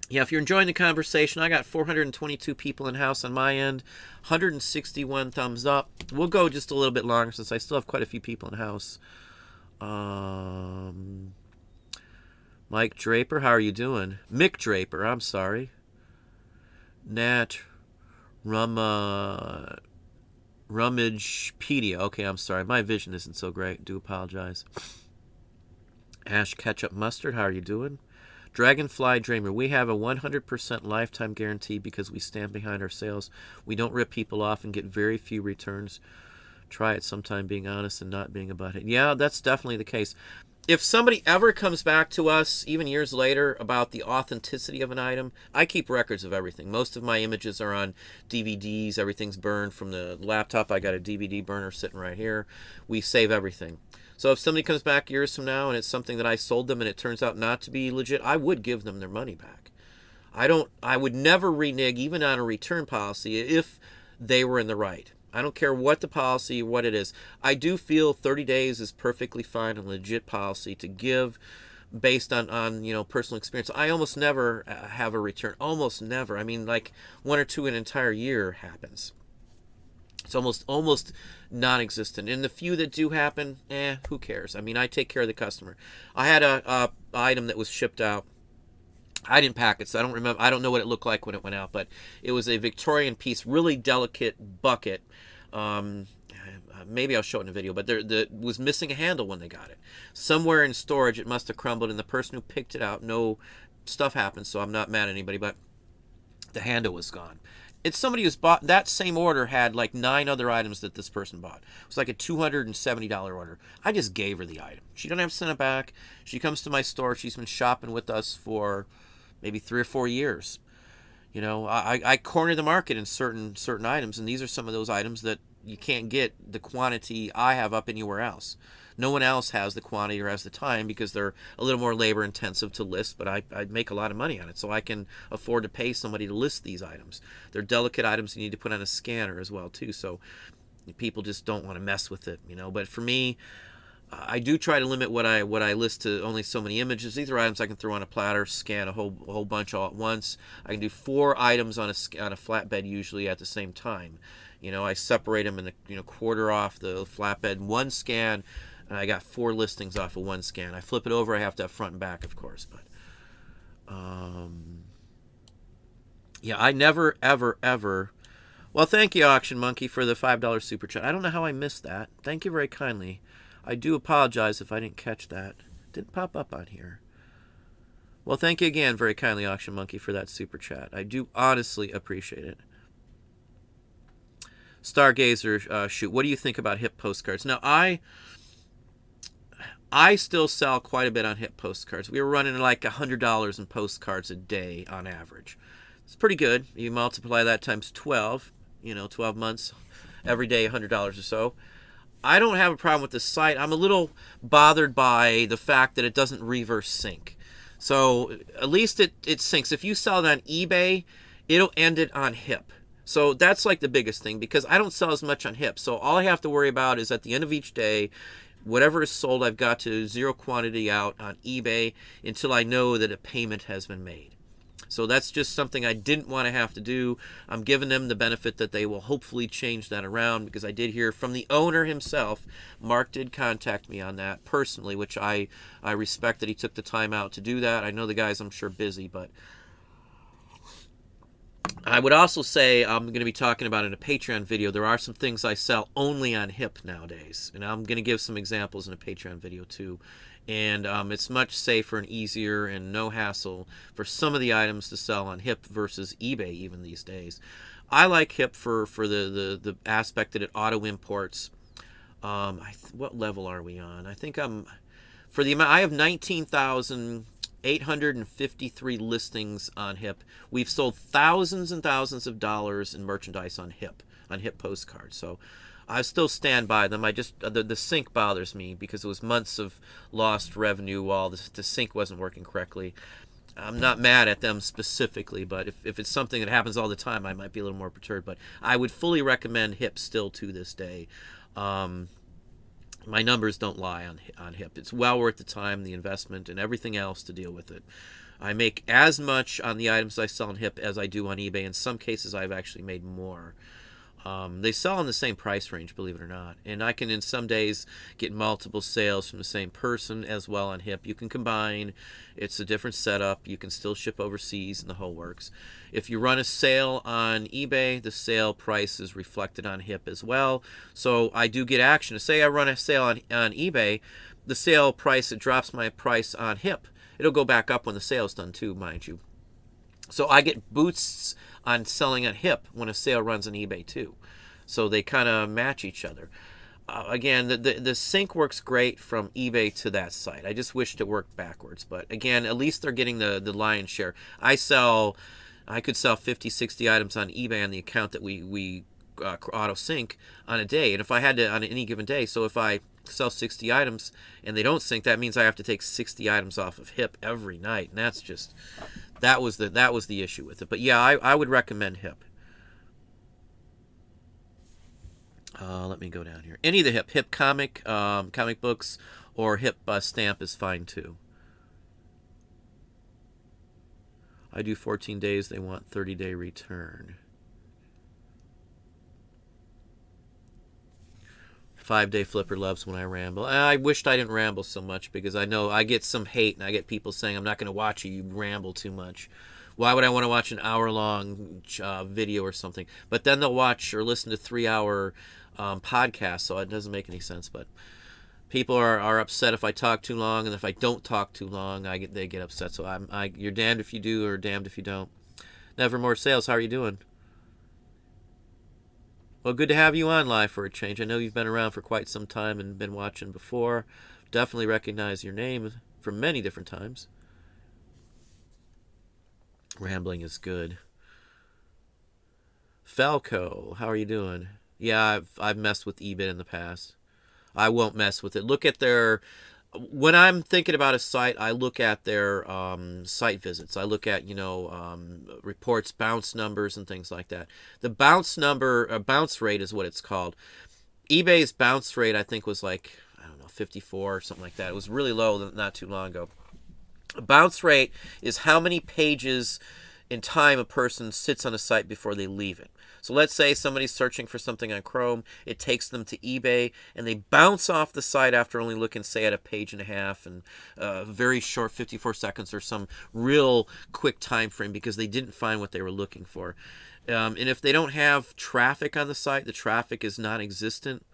Speaker 1: Yeah, if you're enjoying the conversation, I got 422 people in house on my end, 161 thumbs up. We'll go just a little bit longer since I still have quite a few people in house. Mike Draper, how are you doing? Mick Draper, I'm sorry. Nat Rummagepedia. Okay, I'm sorry. My vision isn't so great. Do apologize. Ash Ketchup Mustard, how are you doing? Dragonfly Dreamer, we have a 100% lifetime guarantee because we stand behind our sales. We don't rip people off and get very few returns. Try it sometime, being honest and not being a butthead. Yeah, that's definitely the case. If somebody ever comes back to us, even years later, about the authenticity of an item, I keep records of everything. Most of my images are on DVDs. Everything's burned from the laptop. I got a DVD burner sitting right here. We save everything. So if somebody comes back years from now and it's something that I sold them and it turns out not to be legit, I would give them their money back. I would never renege, even on a return policy, if they were in the right. I don't care what the policy, what it is. I do feel 30 days is perfectly fine, a legit policy to give based on personal experience. I almost never have a return. Almost never. I mean, like 1 or 2 in an entire year happens. It's almost non-existent. And the few that do happen, who cares? I mean, I take care of the customer. I had a item that was shipped out. I didn't pack it, so I don't remember. I don't know what it looked like when it went out, but it was a Victorian piece, really delicate bucket. Maybe I'll show it in a video, but there was missing a handle when they got it. Somewhere in storage, it must have crumbled, and the person who picked it out, no stuff happened, so I'm not mad at anybody, but the handle was gone. It's somebody who's bought that same order, had like 9 other items that this person bought. It was like a $270 order. I just gave her the item. She don't have to send it back. She comes to my store. She's been shopping with us for maybe 3 or 4 years. I corner the market in certain items, and these are some of those items that you can't get the quantity I have up anywhere else. No one else has the quantity or has the time because they're a little more labor intensive to list, but I make a lot of money on it, so I can afford to pay somebody to list these items. They're delicate items you need to put on a scanner as well too, so people just don't want to mess with it, But for me, I do try to limit what I list to only so many images. These are items I can throw on a platter, scan a whole bunch all at once. I can do 4 items on a flatbed usually at the same time. I separate them in the quarter off the flatbed, 1 scan, and I got 4 listings off of 1 scan. I flip it over, I have to have front and back, of course, but yeah, I never ever. Well, thank you, Auction Monkey, for the $5 super chat. I don't know how I missed that. Thank you very kindly. I do apologize if I didn't catch that. Didn't pop up on here. Well, thank you again very kindly, Auction Monkey, for that super chat. I do honestly appreciate it. Stargazer, shoot, what do you think about hip postcards? Now, I still sell quite a bit on hip postcards. We were running like $100 in postcards a day on average. It's pretty good. You multiply that times 12, 12 months, every day $100 or so. I don't have a problem with this site. I'm a little bothered by the fact that it doesn't reverse sync. So at least it syncs. If you sell it on eBay, it'll end it on HIP. So that's like the biggest thing, because I don't sell as much on HIP. So all I have to worry about is at the end of each day, whatever is sold, I've got to zero quantity out on eBay until I know that a payment has been made. So that's just something I didn't want to have to do. I'm giving them the benefit that they will hopefully change that around, because I did hear from the owner himself. Mark did contact me on that personally, which I respect that he took the time out to do that. I know the guy's, I'm sure, busy, but I would also say, I'm going to be talking about in a Patreon video, there are some things I sell only on HIP nowadays. And I'm going to give some examples in a Patreon video too. And it's much safer and easier and no hassle for some of the items to sell on HIP versus eBay even these days. I like HIP for the aspect that it auto imports. What level are we on? I think for the amount, I have 19,853 listings on HIP. We've sold thousands and thousands of dollars in merchandise on HIP postcards. So I still stand by them. I just the sync bothers me because it was months of lost revenue while the sync wasn't working correctly. I'm not mad at them specifically, but if it's something that happens all the time, I might be a little more perturbed. But I would fully recommend HIP still to this day. My numbers don't lie on HIP. It's well worth the time, the investment, and everything else to deal with it. I make as much on the items I sell on HIP as I do on eBay. In some cases, I've actually made more. They sell in the same price range, believe it or not. And I can, in some days, get multiple sales from the same person as well on HIP. You can combine. It's a different setup. You can still ship overseas and the whole works. If you run a sale on eBay, the sale price is reflected on HIP as well. So I do get action. Say I run a sale on eBay, the sale price, it drops my price on HIP. It'll go back up when the sale's done too, mind you. So I get boosts on selling on HIP when a sale runs on eBay too. So they kind of match each other. Again, the sync works great from eBay to that site. I just wished it worked backwards. But again, at least they're getting the lion's share. I could sell 50, 60 items on eBay on the account that we auto sync on a day. And if I had to, on any given day, so if I sell 60 items and they don't sync, that means I have to take 60 items off of HIP every night. And that's just... That was the issue with it. But yeah, I would recommend HIP. Let me go down here. Any of the HIP comic books, or HIP stamp is fine too. I do 14 days. They want 30-day return. 5-day flipper loves when I ramble. I wished I didn't ramble so much, because I know I get some hate and I get people saying, I'm not going to watch you ramble too much. Why would I want to watch an hour-long video or something? But then they'll watch or listen to 3-hour podcasts, so it doesn't make any sense. But people are upset if I talk too long, and if I don't talk too long, they get upset. So you're damned if you do or damned if you don't. Nevermore Sales, how are you doing? Well, good to have you on live for a change. I know you've been around for quite some time and been watching before. Definitely recognize your name from many different times. Rambling is good. Falco, how are you doing? Yeah, I've messed with eBay in the past. I won't mess with it. Look at their... When I'm thinking about a site, I look at their site visits. I look at, reports, bounce numbers, and things like that. The bounce rate is what it's called. eBay's bounce rate, I think, was like, 54 or something like that. It was really low not too long ago. A bounce rate is how many pages in time a person sits on a site before they leave it. So let's say somebody's searching for something on Chrome, it takes them to eBay, and they bounce off the site after only looking, say, at a page and a half, and very short, 54 seconds or some real quick time frame, because they didn't find what they were looking for. And if they don't have traffic on the site, the traffic is non-existent,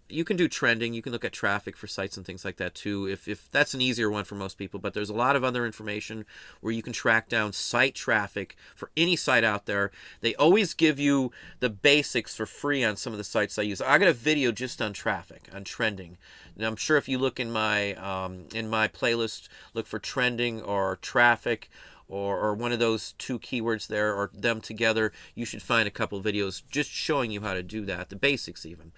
Speaker 1: you can do trending. You can look at traffic for sites and things like that too, if that's an easier one for most people. But there's a lot of other information where you can track down site traffic for any site out there. They always give you the basics for free on some of the sites I use. I got a video just on traffic, on trending. And I'm sure if you look in my playlist, look for trending or traffic or one of those two keywords there, or them together, you should find a couple of videos just showing you how to do that, the basics even.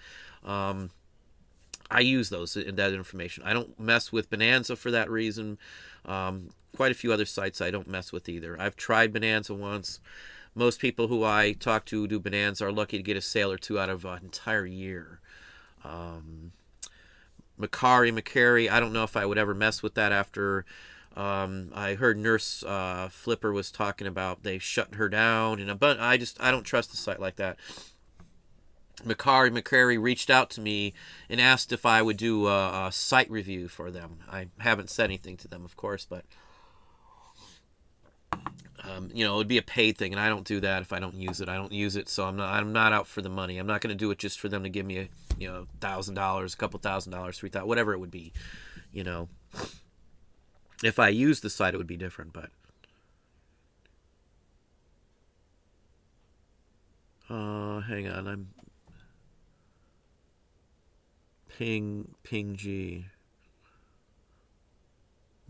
Speaker 1: I use that information. I don't mess with Bonanza for that reason. Quite a few other sites I don't mess with either. I've tried Bonanza once. Most people who I talk to who do Bonanza are lucky to get a sale or two out of an entire year. Macari, I don't know if I would ever mess with that after I heard Nurse Flipper was talking about they shut her down, and I don't trust a site like that. Macari reached out to me and asked if I would do a site review for them. I haven't said anything to them, of course, but it would be a paid thing, and I don't do that. If I don't use it, I don't use it. So I'm not out for the money. I'm not going to do it just for them to give me $1,000, a couple $1,000, $3,000, whatever it would be. If I use the site, it would be different. But hang on, I'm ping G.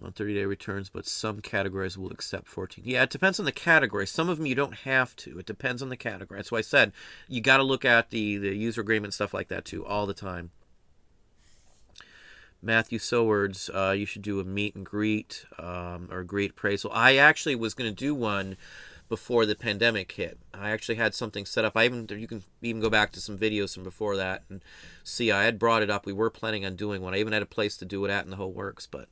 Speaker 1: On 30-day returns, but some categories will accept 14. Yeah, it depends on the category. Some of them you don't have to. It depends on the category. That's why I said you got to look at the user agreement and stuff like that too all the time. Matthew Sowards, you should do a meet and greet or greet appraisal. I actually was going to do one before the pandemic hit. I actually had something set up. You can even go back to some videos from before that and see. I had brought it up. We were planning on doing one. I even had a place to do it at in the whole works, but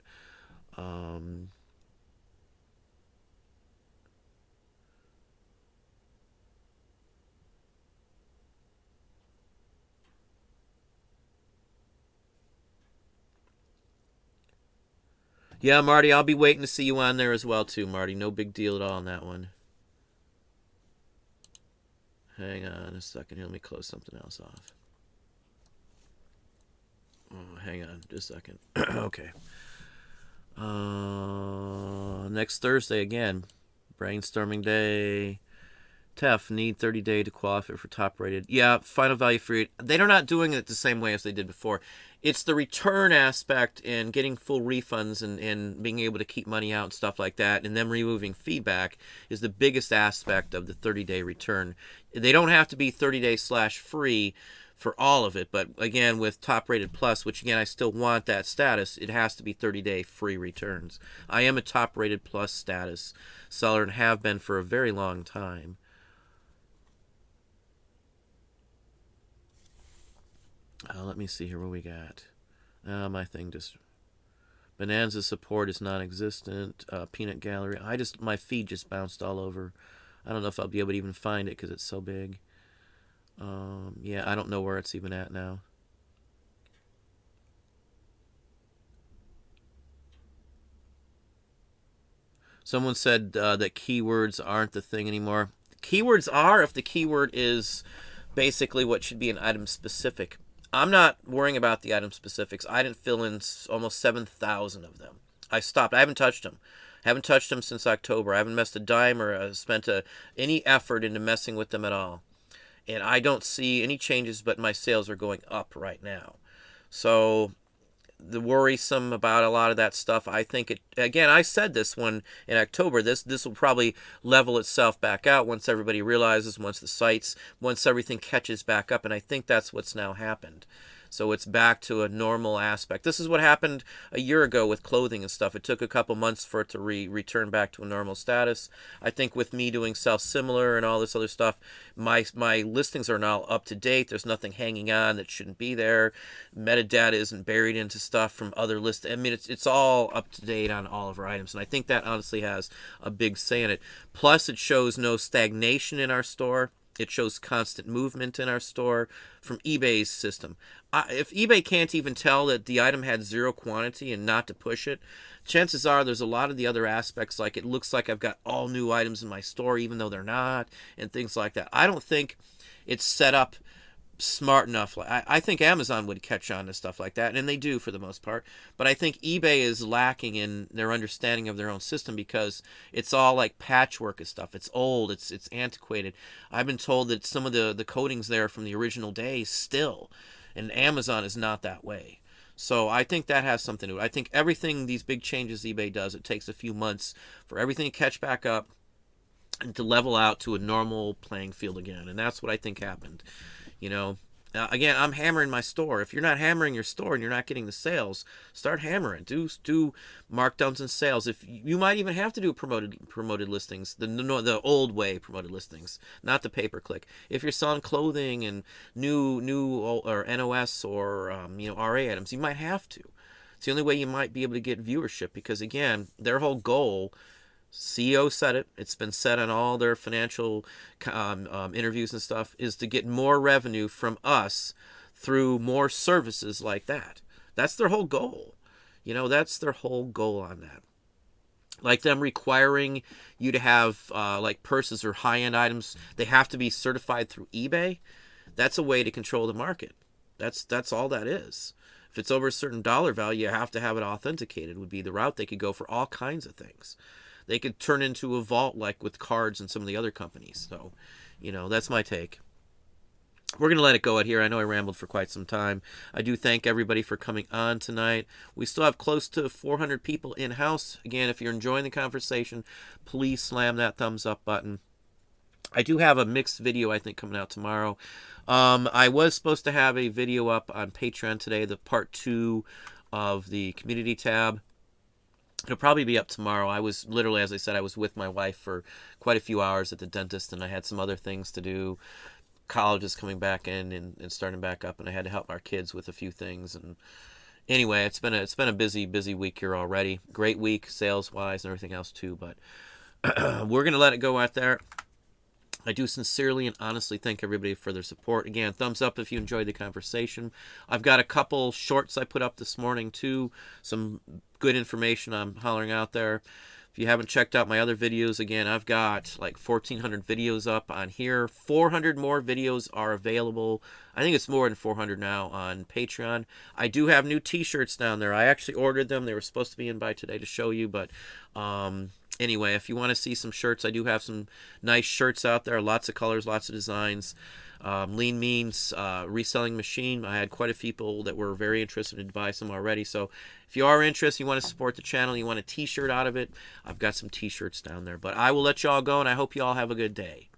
Speaker 1: yeah, Marty, I'll be waiting to see you on there as well too, Marty. No big deal at all on that one. Hang on a second here. Let me close something else off. Oh, hang on just a second. Okay. Next Thursday again, brainstorming day. TEF, need 30-day to qualify for top rated. Yeah, final value free. They're not doing it the same way as they did before. It's the return aspect and getting full refunds and being able to keep money out and stuff like that, and them removing feedback is the biggest aspect of the 30-day return. They don't have to be 30-day/free for all of it, but again, with top rated plus, which again I still want that status, it has to be 30-day free returns. I am a top rated plus status seller and have been for a very long time. Let me see here what we got. My thing just Bonanza support is non-existent. Peanut Gallery. My feed just bounced all over. I don't know if I'll be able to even find it because it's so big. Yeah, I don't know where it's even at now. Someone said that keywords aren't the thing anymore. Keywords are if the keyword is basically what should be an item specific. I'm not worrying about the item specifics. I didn't fill in almost 7,000 of them. I stopped. I haven't touched them. Haven't touched them since October. I haven't messed a dime or spent any effort into messing with them at all. And I don't see any changes, but my sales are going up right now. So the worrisome about a lot of that stuff, I think again, I said this one in October, this will probably level itself back out once everybody realizes, once everything catches back up, and I think that's what's now happened. So it's back to a normal aspect. This is what happened a year ago with clothing and stuff. It took a couple months for it to return back to a normal status. I think with me doing self-similar and all this other stuff, my listings are now up to date. There's nothing hanging on that shouldn't be there. Metadata isn't buried into stuff from other lists. I mean, it's all up to date on all of our items, and I think that honestly has a big say in it. Plus, it shows no stagnation in our store. It shows constant movement in our store from eBay's system. If eBay can't even tell that the item had zero quantity and not to push it, chances are there's a lot of the other aspects, like it looks like I've got all new items in my store even though they're not, and things like that. I don't think it's set up smart enough. I think Amazon would catch on to stuff like that, and they do for the most part, but I think eBay is lacking in their understanding of their own system because it's all like patchwork of stuff. It's old, it's antiquated. I've been told that some of the coding's there from the original days still, and Amazon is not that way. So I think that has something to do. I think everything, these big changes eBay does, it takes a few months for everything to catch back up and to level out to a normal playing field again. And that's what I think happened. You know, again, I'm hammering my store. If you're not hammering your store and you're not getting the sales, start hammering. Do markdowns and sales. If you might even have to do promoted listings, the old way promoted listings, not the pay per click. If you're selling clothing and new or NOS or RA items, you might have to. It's the only way you might be able to get viewership, because again, their whole goal, CEO said it, it's been said on all their financial interviews and stuff, is to get more revenue from us through more services like that. That's their whole goal. That's their whole goal on that. Like them requiring you to have like purses or high-end items, they have to be certified through eBay. That's a way to control the market. That's all that is. If it's over a certain dollar value, you have to have it authenticated, would be the route they could go for all kinds of things. They could turn into a vault like with cards and some of the other companies. So, that's my take. We're going to let it go out here. I know I rambled for quite some time. I do thank everybody for coming on tonight. We still have close to 400 people in-house. Again, if you're enjoying the conversation, please slam that thumbs up button. I do have a mixed video, I think, coming out tomorrow. I was supposed to have a video up on Patreon today, the part 2 of the community tab. It'll probably be up tomorrow. I was literally, as I said, I was with my wife for quite a few hours at the dentist, and I had some other things to do. College is coming back in and starting back up, and I had to help our kids with a few things. And anyway, it's been a busy week here already. Great week, sales-wise and everything else too. But we're going to let it go out there. I do sincerely and honestly thank everybody for their support. Again, thumbs up if you enjoyed the conversation. I've got a couple shorts I put up this morning too. Some good information I'm hollering out there. If you haven't checked out my other videos, again, I've got like 1,400 videos up on here. 400 more videos are available. I think it's more than 400 now on Patreon. I do have new t-shirts down there. I actually ordered them. They were supposed to be in by today to show you, but anyway, if you want to see some shirts, I do have some nice shirts out there. Lots of colors, lots of designs. Lean Means reselling machine. I had quite a few people that were very interested to buy some already. So if you are interested, you want to support the channel, you want a t-shirt out of it, I've got some t-shirts down there. But I will let you all go, and I hope you all have a good day.